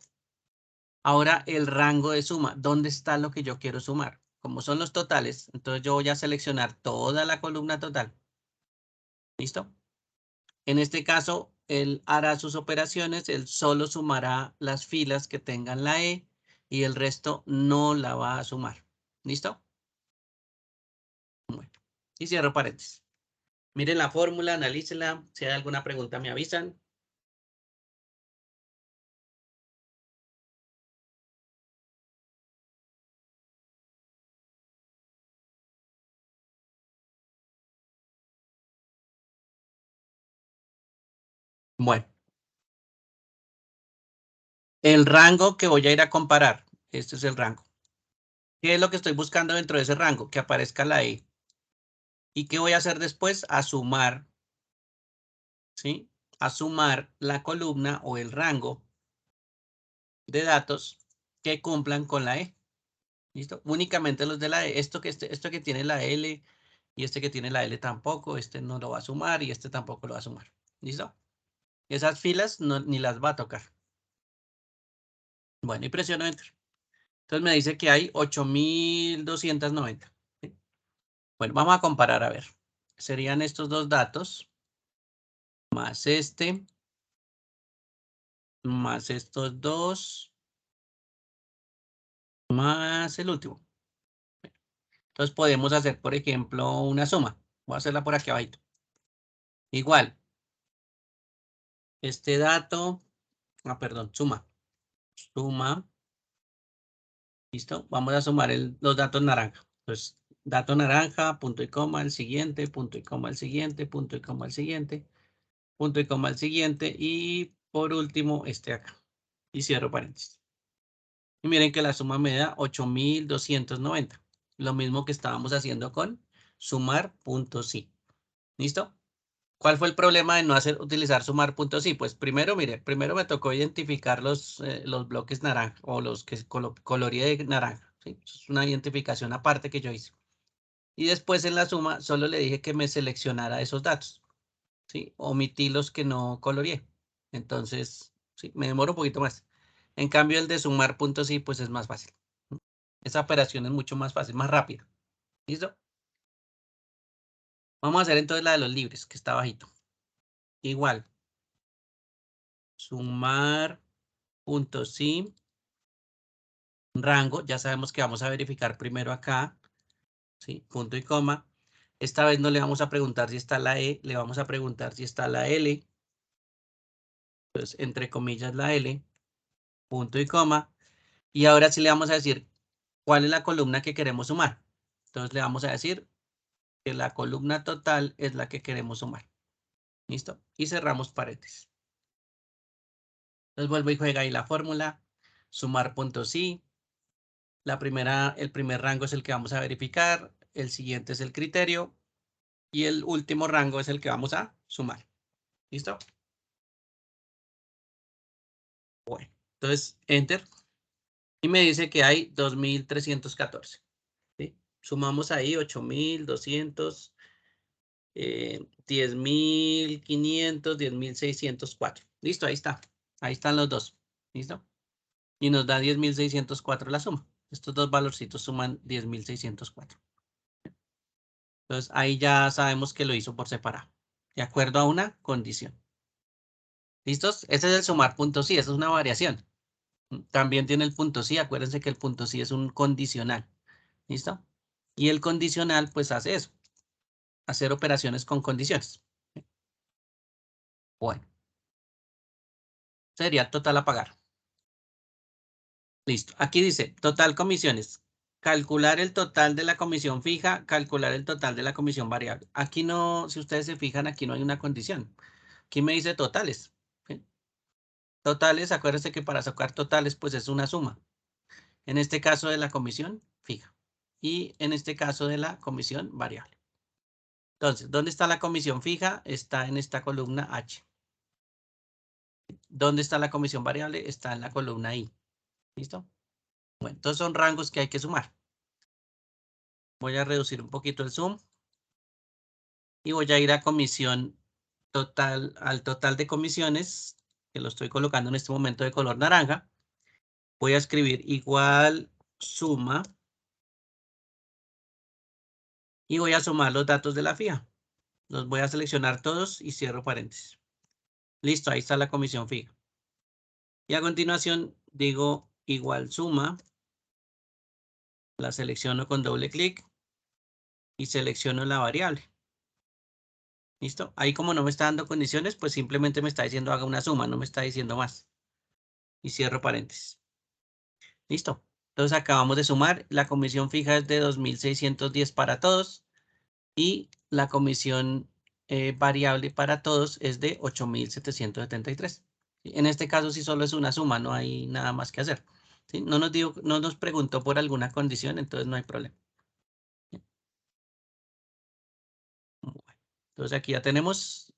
S1: Ahora el rango de suma. ¿Dónde está lo que yo quiero sumar? Como son los totales, entonces yo voy a seleccionar toda la columna total. ¿Listo? En este caso, él hará sus operaciones, él solo sumará las filas que tengan la E y el resto no la va a sumar. ¿Listo? Bueno, y cierro paréntesis. Miren la fórmula, analícenla. Si hay alguna pregunta, me avisan. Bueno, el rango que voy a ir a comparar. Este es el rango. ¿Qué es lo que estoy buscando dentro de ese rango? Que aparezca la E. ¿Y qué voy a hacer después? A sumar, ¿sí? A sumar la columna o el rango de datos que cumplan con la E. ¿Listo? Únicamente los de la E. Esto que tiene la L y este que tiene la L tampoco. Este no lo va a sumar y este tampoco lo va a sumar. ¿Listo? Esas filas ni las va a tocar. Bueno, y presiono Enter. Entonces me dice que hay 8.290. ¿Sí? Bueno, vamos a comparar a ver. Serían estos dos datos, más este, más estos dos, más el último. Entonces podemos hacer, por ejemplo, una suma. Voy a hacerla por aquí abajo. Igual, este dato, perdón, suma. Suma. ¿Listo? Vamos a sumar los datos naranja. Entonces, dato naranja, punto y coma, el siguiente, punto y coma, el siguiente, punto y coma, el siguiente, punto y coma, el siguiente. Y por último, este acá. Y cierro paréntesis. Y miren que la suma me da 8.290. Lo mismo que estábamos haciendo con sumar.si. ¿Listo? ¿Cuál fue el problema de no utilizar sumar.si? Pues primero, mire, primero me tocó identificar los bloques naranja o los que coloreé de naranja. ¿Sí? Es una identificación aparte que yo hice. Y después en la suma solo le dije que me seleccionara esos datos. ¿Sí? Omití los que no coloreé. Entonces, sí, me demoro un poquito más. En cambio, el de sumar.si, pues es más fácil. Esa operación es mucho más fácil, más rápida. ¿Listo? Vamos a hacer entonces la de los libres, que está bajito. Igual. Sumar.si. Rango, ya sabemos que vamos a verificar primero acá. ¿Sí? Punto y coma. Esta vez no le vamos a preguntar si está la E, le vamos a preguntar si está la L. Entonces, entre comillas, la L. Punto y coma. Y ahora sí le vamos a decir cuál es la columna que queremos sumar. Entonces le vamos a decir que la columna total es la que queremos sumar. ¿Listo? Y cerramos paréntesis. Entonces vuelvo y juega ahí la fórmula. Sumar.si. El primer rango es el que vamos a verificar. El siguiente es el criterio. Y el último rango es el que vamos a sumar. ¿Listo? Bueno, entonces enter. Y me dice que hay 2.314. ¿Sí? Sumamos ahí 8.200. 10.500, 10.604. Listo, ahí está. Ahí están los dos. ¿Listo? Y nos da 10.604 la suma. Estos dos valorcitos suman 10.604. Entonces ahí ya sabemos que lo hizo por separado. De acuerdo a una condición. ¿Listos? Ese es el sumar punto sí, esa es una variación. También tiene el punto sí, acuérdense que el punto sí es un condicional. ¿Listo? Y el condicional pues hace eso. Hacer operaciones con condiciones. Bueno. Sería total a pagar. Listo. Aquí dice total comisiones. Calcular el total de la comisión fija, calcular el total de la comisión variable. Aquí no, si ustedes se fijan, aquí no hay una condición. Aquí me dice totales. ¿Sí? Totales, acuérdense que para sacar totales, pues es una suma. En este caso de la comisión fija. Y en este caso de la comisión variable. Entonces, ¿dónde está la comisión fija? Está en esta columna H. ¿Dónde está la comisión variable? Está en la columna I. ¿Listo? Bueno, entonces son rangos que hay que sumar. Voy a reducir un poquito el zoom. Y voy a ir a comisión total, al total de comisiones, que lo estoy colocando en este momento de color naranja. Voy a escribir igual suma. Y voy a sumar los datos de la fija. Los voy a seleccionar todos y cierro paréntesis. Listo, ahí está la comisión fija. Y a continuación digo igual suma. La selecciono con doble clic y selecciono la variable. ¿Listo? Ahí como no me está dando condiciones, pues simplemente me está diciendo haga una suma, no me está diciendo más. Y cierro paréntesis. ¿Listo? Entonces acabamos de sumar. La comisión fija es de 2.610 para todos. Y la comisión variable para todos es de 8.773. En este caso, si solo es una suma, no hay nada más que hacer. ¿Sí? No nos preguntó por alguna condición, entonces no hay problema. Bueno, entonces aquí ya tenemos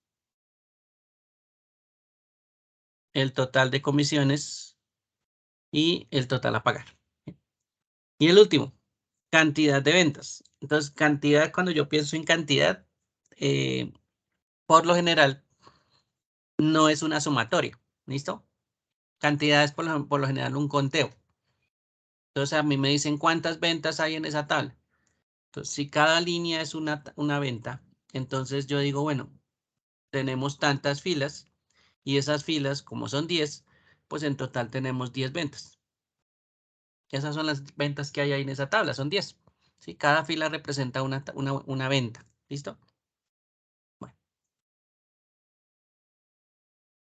S1: el total de comisiones y el total a pagar. Y el último, cantidad de ventas. Entonces, cantidad, cuando yo pienso en cantidad, por lo general, no es una sumatoria. ¿Listo? Cantidad es por lo general un conteo. Entonces, a mí me dicen cuántas ventas hay en esa tabla. Entonces, si cada línea es una venta, entonces yo digo, bueno, tenemos tantas filas y esas filas, como son 10, pues en total tenemos 10 ventas. Esas son las ventas que hay ahí en esa tabla, son 10. ¿Sí? Cada fila representa una venta. ¿Listo? Bueno,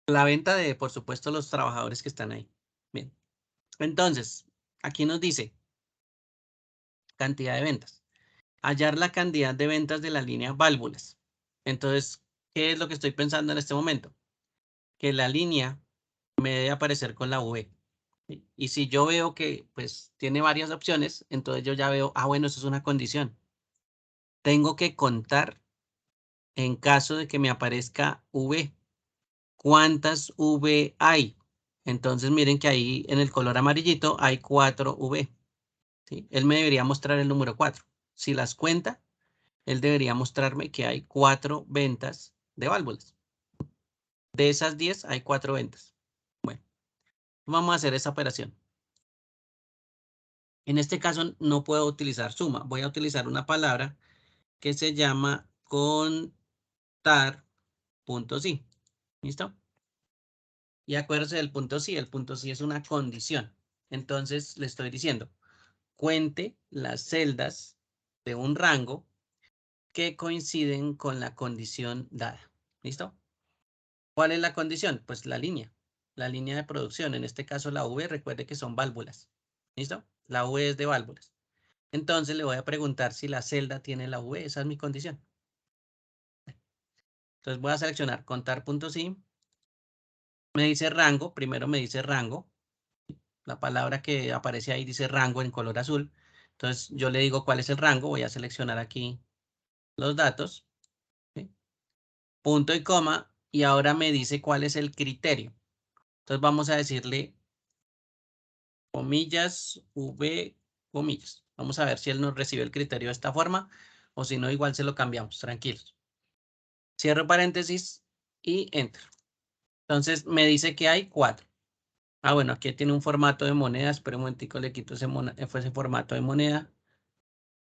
S1: la venta de, por supuesto, los trabajadores que están ahí. Bien. Entonces, aquí nos dice cantidad de ventas. Hallar la cantidad de ventas de la línea válvulas. Entonces, ¿qué es lo que estoy pensando en este momento? Que la línea me debe aparecer con la V. ¿Sí? Y si yo veo que pues tiene varias opciones, entonces yo ya veo, bueno, eso es una condición. tengo que contar en caso de que me aparezca V. ¿Cuántas V hay? Entonces miren que ahí en el color amarillito hay 4 V. ¿Sí? Él me debería mostrar el número 4. Si las cuenta, él debería mostrarme que hay 4 ventas de válvulas. De esas 10 hay 4 ventas. Bueno, vamos a hacer esa operación. En este caso no puedo utilizar suma. Voy a utilizar una palabra que se llama contar punto sí. ¿Listo? Y acuérdense del punto sí. El punto sí es una condición. Entonces le estoy diciendo, cuente las celdas de un rango que coinciden con la condición dada. ¿Listo? ¿Cuál es la condición? Pues la línea de producción. En este caso la V, recuerde que son válvulas. ¿Listo? La V es de válvulas. Entonces le voy a preguntar si la celda tiene la V. Esa es mi condición. Entonces voy a seleccionar contar punto sí. Me dice rango. Primero me dice rango. La palabra que aparece ahí dice rango en color azul. Entonces yo le digo cuál es el rango. Voy a seleccionar aquí los datos. ¿Sí? Punto y coma. Y ahora me dice cuál es el criterio. Entonces vamos a decirle comillas, V, comillas. Vamos a ver si él nos recibe el criterio de esta forma o si no, igual se lo cambiamos, tranquilos. Cierro paréntesis y enter. Entonces me dice que hay 4. Ah, bueno, aquí tiene un formato de moneda. Espera un momentico, le quito ese formato de moneda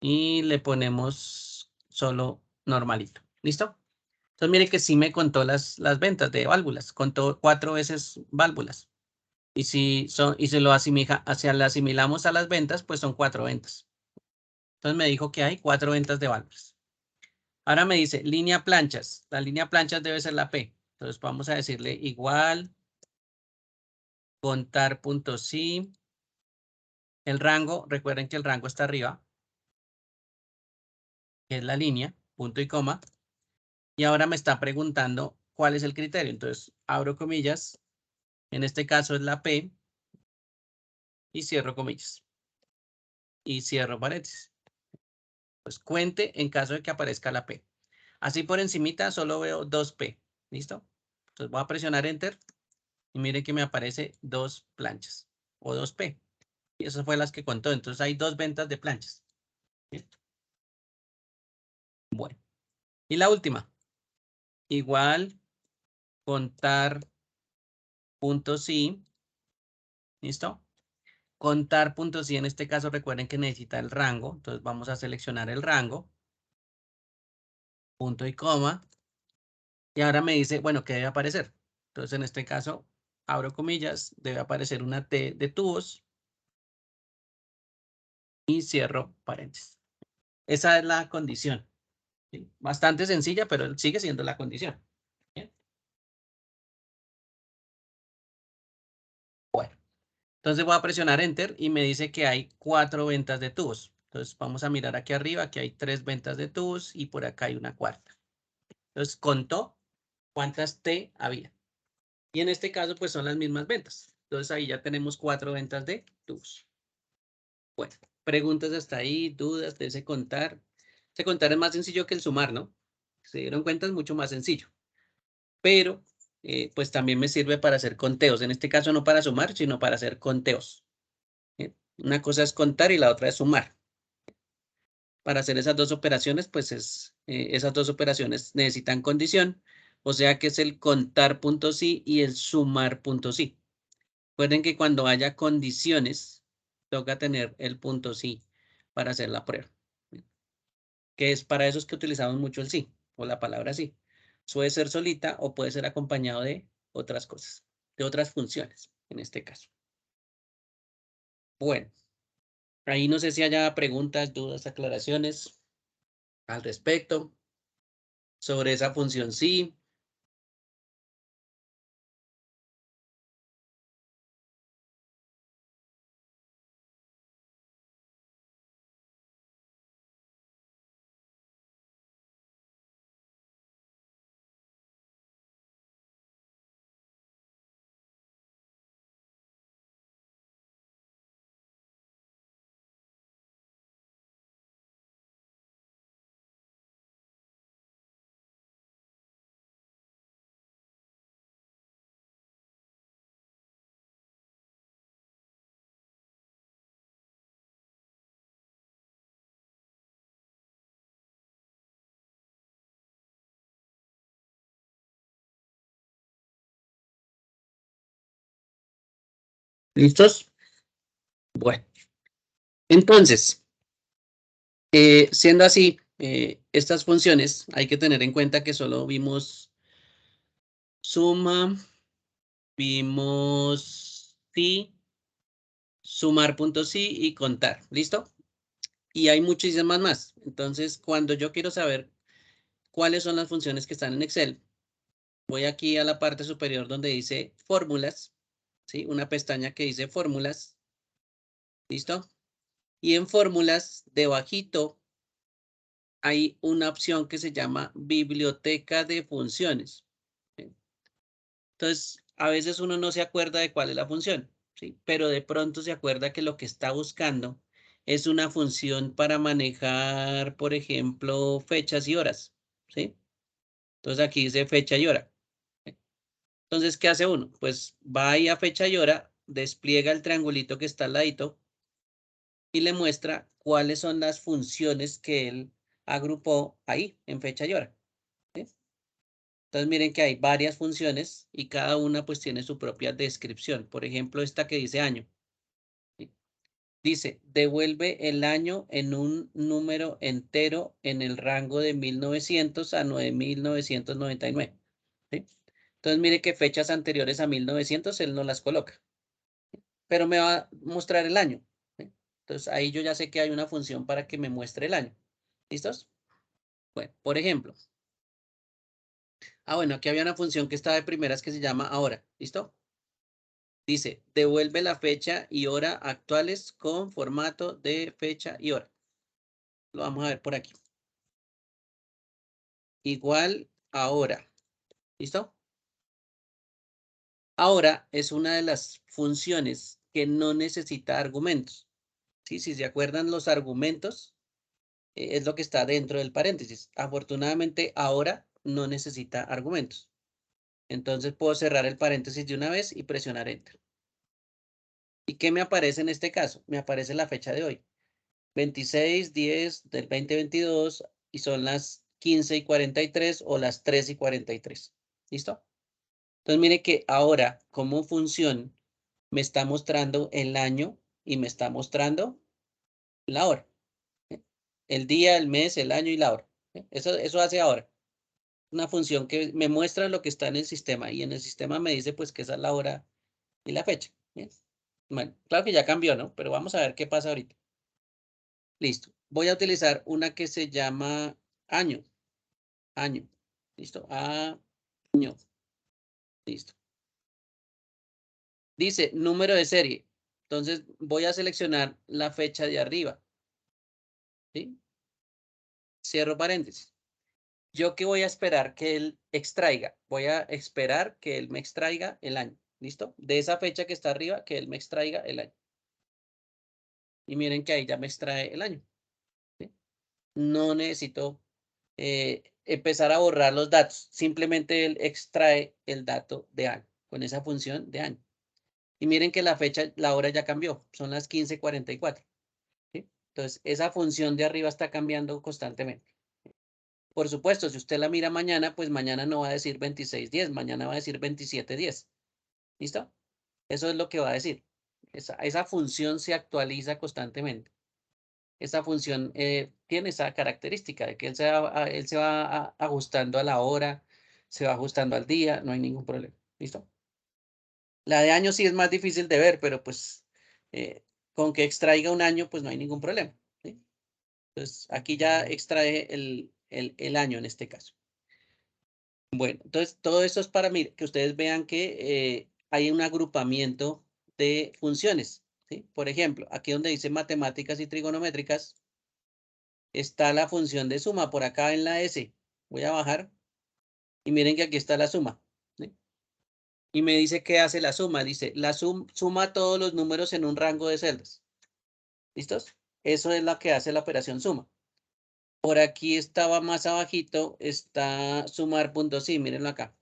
S1: y le ponemos solo normalito. ¿Listo? Entonces mire que sí me contó las ventas de válvulas. Contó 4 veces válvulas. Y si lo asimilamos a las ventas, pues son 4 ventas. Entonces me dijo que hay 4 ventas de válvulas. Ahora me dice línea planchas. La línea planchas debe ser la P. Entonces vamos a decirle igual contar punto sí. El rango, recuerden que el rango está arriba, que es la línea, punto y coma. Y ahora me está preguntando cuál es el criterio. Entonces abro comillas. En este caso es la P. Y cierro comillas. Y cierro paréntesis. Pues cuente en caso de que aparezca la P. Así por encimita solo veo 2P. ¿Listo? Entonces voy a presionar Enter y mire que me aparece 2 planchas o 2P. Y esas fue las que contó. Entonces hay 2 ventas de planchas. ¿Listo? Bueno. Y la última. Igual contar punto sí. ¿Listo? Contar punto sí. En este caso recuerden que necesita el rango. Entonces vamos a seleccionar el rango. Punto y coma. Y ahora me dice, bueno, ¿qué debe aparecer? Entonces, en este caso, abro comillas, debe aparecer una T de tubos y cierro paréntesis. Esa es la condición. ¿Sí? Bastante sencilla, pero sigue siendo la condición. ¿Bien? Bueno, entonces voy a presionar Enter y me dice que hay 4 ventas de tubos. Entonces, vamos a mirar aquí arriba, que hay 3 ventas de tubos y por acá hay una cuarta. Entonces, contó cuántas T había. Y en este caso, pues son las mismas ventas. Entonces, ahí ya tenemos 4 ventas de tubos. Bueno, preguntas hasta ahí, dudas de ese contar. Ese contar es más sencillo que el sumar, ¿no? Se dieron cuenta, es mucho más sencillo. Pero, pues también me sirve para hacer conteos. En este caso no para sumar, sino para hacer conteos. ¿Bien? Una cosa es contar y la otra es sumar. Para hacer esas dos operaciones, pues esas dos operaciones necesitan condición. O sea que es el contar punto sí y el sumar punto sí. Recuerden que cuando haya condiciones, toca tener el punto sí para hacer la prueba. Que es para eso es que utilizamos mucho el sí o la palabra sí. Puede ser solita o puede ser acompañado de otras cosas, de otras funciones, en este caso. Bueno, ahí no sé si haya preguntas, dudas, aclaraciones al respecto sobre esa función sí. ¿Listos? Bueno, entonces, siendo así, estas funciones hay que tener en cuenta que solo vimos suma, vimos sí, sumar puntos sí y contar. ¿Listo? Y hay muchísimas más. Entonces, cuando yo quiero saber cuáles son las funciones que están en Excel, voy aquí a la parte superior donde dice fórmulas, ¿sí? Una pestaña que dice fórmulas. ¿Listo? Y en fórmulas, debajito, hay una opción que se llama biblioteca de funciones. ¿Sí? Entonces, a veces uno no se acuerda de cuál es la función, ¿sí? Pero de pronto se acuerda que lo que está buscando es una función para manejar, por ejemplo, fechas y horas, ¿sí? Entonces aquí dice fecha y hora. Entonces, ¿qué hace uno? Pues va ahí a fecha y hora, despliega el triangulito que está al ladito y le muestra cuáles son las funciones que él agrupó ahí en fecha y hora. ¿Sí? Entonces miren que hay varias funciones y cada una pues tiene su propia descripción. Por ejemplo, esta que dice año. ¿Sí? Dice, devuelve el año en un número entero en el rango de 1900 a 9999. ¿Sí? Entonces mire que fechas anteriores a 1900 él no las coloca, pero me va a mostrar el año. ¿Sí? Entonces ahí yo ya sé que hay una función para que me muestre el año. ¿Listos? Bueno, por ejemplo. Bueno, aquí había una función que estaba de primeras que se llama ahora. ¿Listo? Dice, devuelve la fecha y hora actuales con formato de fecha y hora. Lo vamos a ver por aquí. Igual ahora. ¿Listo? Ahora es una de las funciones que no necesita argumentos. ¿Sí? Si se acuerdan los argumentos, es lo que está dentro del paréntesis. Afortunadamente, ahora no necesita argumentos. Entonces puedo cerrar el paréntesis de una vez y presionar Enter. ¿Y qué me aparece en este caso? Me aparece la fecha de hoy. 26/10 del 2022 y son las 15:43 o las 3:43. ¿Listo? Entonces mire que ahora como función me está mostrando el año y me está mostrando la hora. ¿Sí? El día, el mes, el año y la hora. ¿Sí? Eso hace ahora. Una función que me muestra lo que está en el sistema y en el sistema me dice pues que esa es la hora y la fecha. ¿Bien? Bueno, claro que ya cambió, ¿no? Pero vamos a ver qué pasa ahorita. Listo. Voy a utilizar una que se llama año. Año. ¿Listo? Año. Listo. Dice número de serie. Entonces voy a seleccionar la fecha de arriba. ¿Sí? Cierro paréntesis. ¿Yo qué voy a esperar que él extraiga? Voy a esperar que él me extraiga el año. ¿Listo? De esa fecha que está arriba, que él me extraiga el año. Y miren que ahí ya me extrae el año. ¿Sí? No necesito empezar a borrar los datos. Simplemente él extrae el dato de año con esa función de año. Y miren que la fecha, la hora ya cambió. Son las 15:44. ¿Sí? Entonces, esa función de arriba está cambiando constantemente. Por supuesto, si usted la mira mañana, pues mañana no va a decir 26:10, mañana va a decir 27:10. ¿Listo? Eso es lo que va a decir. Esa función se actualiza constantemente. Esa función tiene esa característica de que él se va ajustando a la hora, se va ajustando al día, no hay ningún problema. ¿Listo? La de año sí es más difícil de ver, pero pues con que extraiga un año, pues no hay ningún problema. ¿Sí? Entonces, aquí ya extrae el año en este caso. Bueno, entonces todo esto es para que ustedes vean que hay un agrupamiento de funciones. ¿Sí? Por ejemplo, aquí donde dice matemáticas y trigonométricas, está la función de suma por acá en la S. Voy a bajar y miren que aquí está la suma. ¿Sí? Y me dice qué hace la suma. Dice, la suma todos los números en un rango de celdas. ¿Listos? Eso es lo que hace la operación suma. Por aquí estaba más abajito, está sumar.si, mírenlo acá.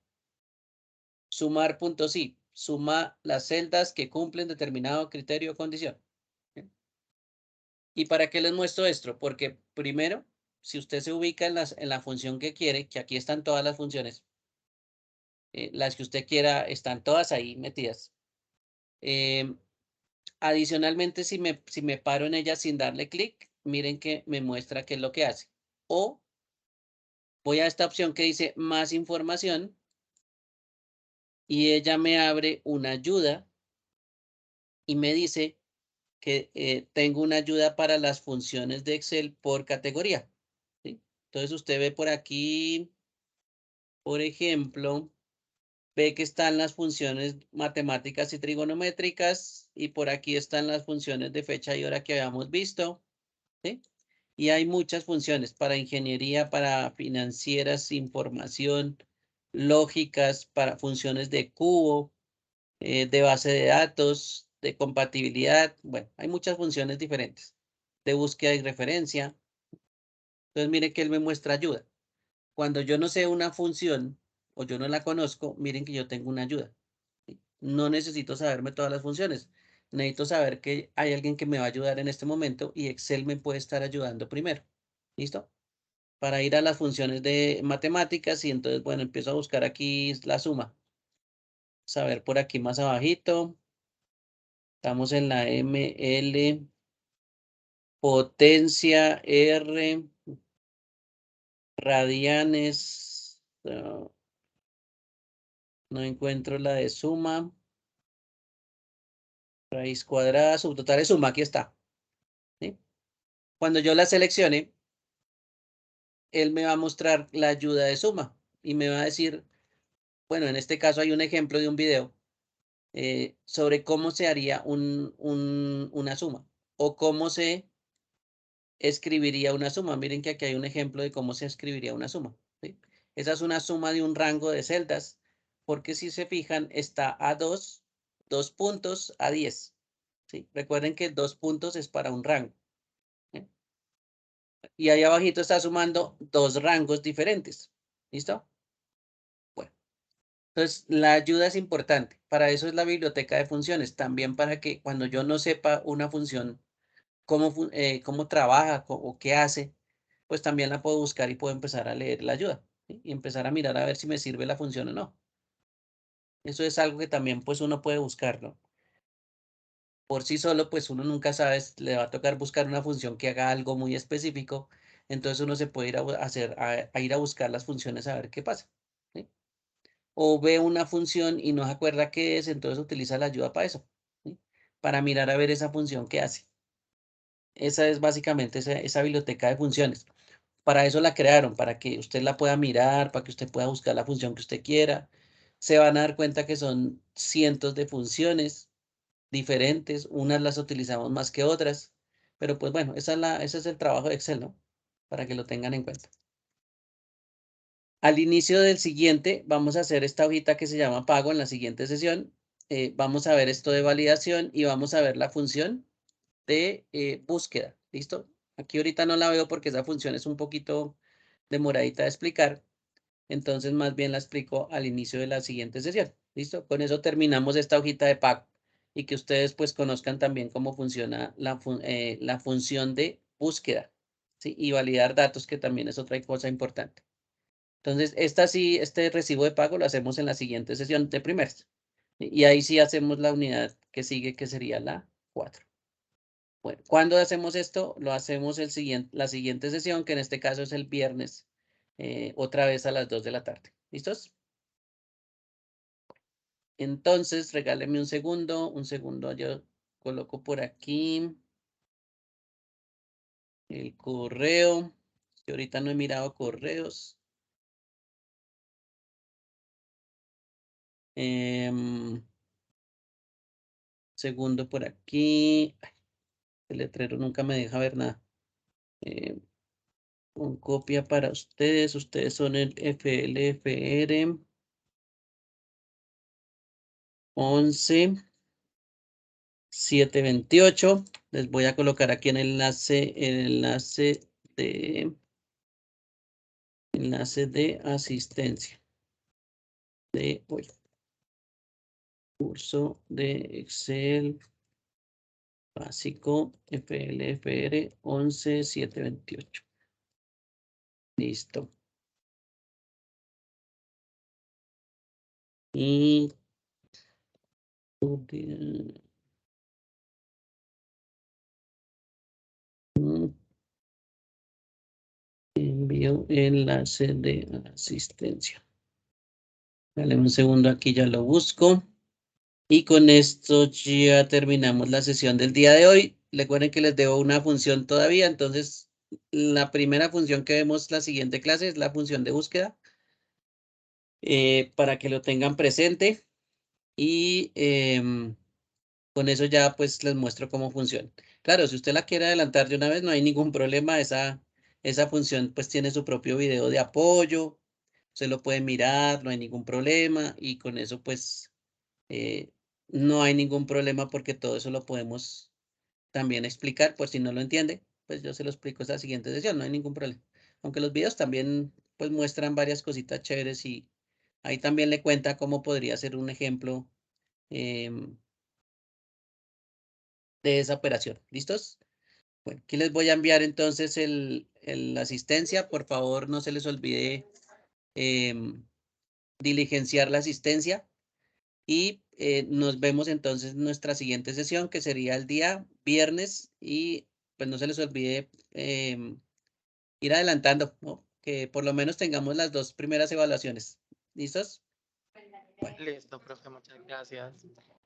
S1: Sumar.si, suma las celdas que cumplen determinado criterio o condición. ¿Sí? ¿Y para qué les muestro esto? Porque primero, si usted se ubica en la función que quiere, que aquí están todas las funciones, las que usted quiera, están todas ahí metidas. Adicionalmente, si me paro en ella sin darle clic, miren que me muestra qué es lo que hace. O voy a esta opción que dice más información y ella me abre una ayuda y me dice que tengo una ayuda para las funciones de Excel por categoría, ¿sí? Entonces usted ve por aquí, por ejemplo, ve que están las funciones matemáticas y trigonométricas y por aquí están las funciones de fecha y hora que habíamos visto, ¿sí? Y hay muchas funciones para ingeniería, para financieras, información, lógicas, para funciones de cubo, de base de datos, de compatibilidad. Bueno, hay muchas funciones diferentes, de búsqueda y referencia. Entonces, mire que él me muestra ayuda. Cuando yo no sé una función o yo no la conozco, miren que yo tengo una ayuda. ¿Sí? No necesito saberme todas las funciones. Necesito saber que hay alguien que me va a ayudar en este momento y Excel me puede estar ayudando primero. ¿Listo? Para ir a las funciones de matemáticas y entonces, bueno, empiezo a buscar aquí la suma. Saber por aquí más abajito. Estamos en la ML, potencia, R, radianes. No encuentro la de suma. Raíz cuadrada, subtotal de suma, aquí está. ¿Sí? Cuando yo la seleccione, él me va a mostrar la ayuda de suma y me va a decir, bueno, en este caso hay un ejemplo de un video sobre cómo se haría una suma o cómo se escribiría una suma. Miren que aquí hay un ejemplo de cómo se escribiría una suma. ¿Sí? Esa es una suma de un rango de celdas, porque si se fijan, está a 2 puntos a 10. ¿Sí? Recuerden que 2 puntos es para un rango. ¿Sí? Y ahí abajito está sumando 2 rangos diferentes. ¿Listo? Bueno, entonces la ayuda es importante. Para eso es la biblioteca de funciones. También para que cuando yo no sepa una función, cómo trabaja o qué hace, pues también la puedo buscar y puedo empezar a leer la ayuda, ¿sí? Y empezar a mirar a ver si me sirve la función o no. Eso es algo que también pues uno puede buscarlo. Por sí solo, pues uno nunca sabe, le va a tocar buscar una función que haga algo muy específico, entonces uno se puede ir a ir a buscar las funciones a ver qué pasa, ¿sí? O ve una función y no se acuerda qué es, entonces utiliza la ayuda para eso, ¿sí? Para mirar a ver esa función que hace. Esa es básicamente esa biblioteca de funciones. Para eso la crearon, para que usted la pueda mirar, para que usted pueda buscar la función que usted quiera. Se van a dar cuenta que son cientos de funciones diferentes, unas las utilizamos más que otras, pero pues bueno, ese es el trabajo de Excel, ¿no? Para que lo tengan en cuenta. Al inicio del siguiente, vamos a hacer esta hojita que se llama pago en la siguiente sesión. Vamos a ver esto de validación y vamos a ver la función de búsqueda, ¿listo? Aquí ahorita no la veo porque esa función es un poquito demoradita de explicar, entonces más bien la explico al inicio de la siguiente sesión, ¿listo? Con eso terminamos esta hojita de pago y que ustedes pues conozcan también cómo funciona la función de búsqueda, ¿sí? Y validar datos, que también es otra cosa importante. Entonces, este recibo de pago lo hacemos en la siguiente sesión de primers. Y ahí sí hacemos la unidad que sigue, que sería la 4. Bueno, ¿cuándo hacemos esto? Lo hacemos la siguiente sesión, que en este caso es el viernes, otra vez a las 2 de la tarde. ¿Listos? Entonces, regáleme un segundo, yo coloco por aquí el correo. Yo ahorita no he mirado correos. Segundo por aquí. Ay, el letrero nunca me deja ver nada. Con copia para ustedes. Ustedes son el FLFR 11.728. Les voy a colocar aquí en enlace de asistencia de hoy. Curso de Excel básico FLFR 11.728. Listo. Y Envío enlace de asistencia. Dale un segundo, aquí ya lo busco. Y con esto ya terminamos la sesión del día de hoy. Recuerden que les debo una función todavía, entonces la primera función que vemos la siguiente clase es la función de búsqueda, para que lo tengan presente y con eso ya pues les muestro cómo funciona. Claro, si usted la quiere adelantar de una vez no hay ningún problema, esa función pues tiene su propio video de apoyo, usted lo puede mirar, no hay ningún problema y con eso pues no hay ningún problema porque todo eso lo podemos también explicar, por si no lo entiende, pues yo se lo explico en la siguiente sesión, no hay ningún problema. Aunque los videos también pues muestran varias cositas chéveres y ahí también le cuenta cómo podría ser un ejemplo de esa operación. ¿Listos? Bueno, aquí les voy a enviar entonces la asistencia. Por favor, no se les olvide diligenciar la asistencia. Y nos vemos entonces en nuestra siguiente sesión, que sería el día viernes. Y pues no se les olvide ir adelantando, ¿no? Que por lo menos tengamos las 2 primeras evaluaciones. ¿Listos? Bueno.
S2: Listo, profe, muchas gracias.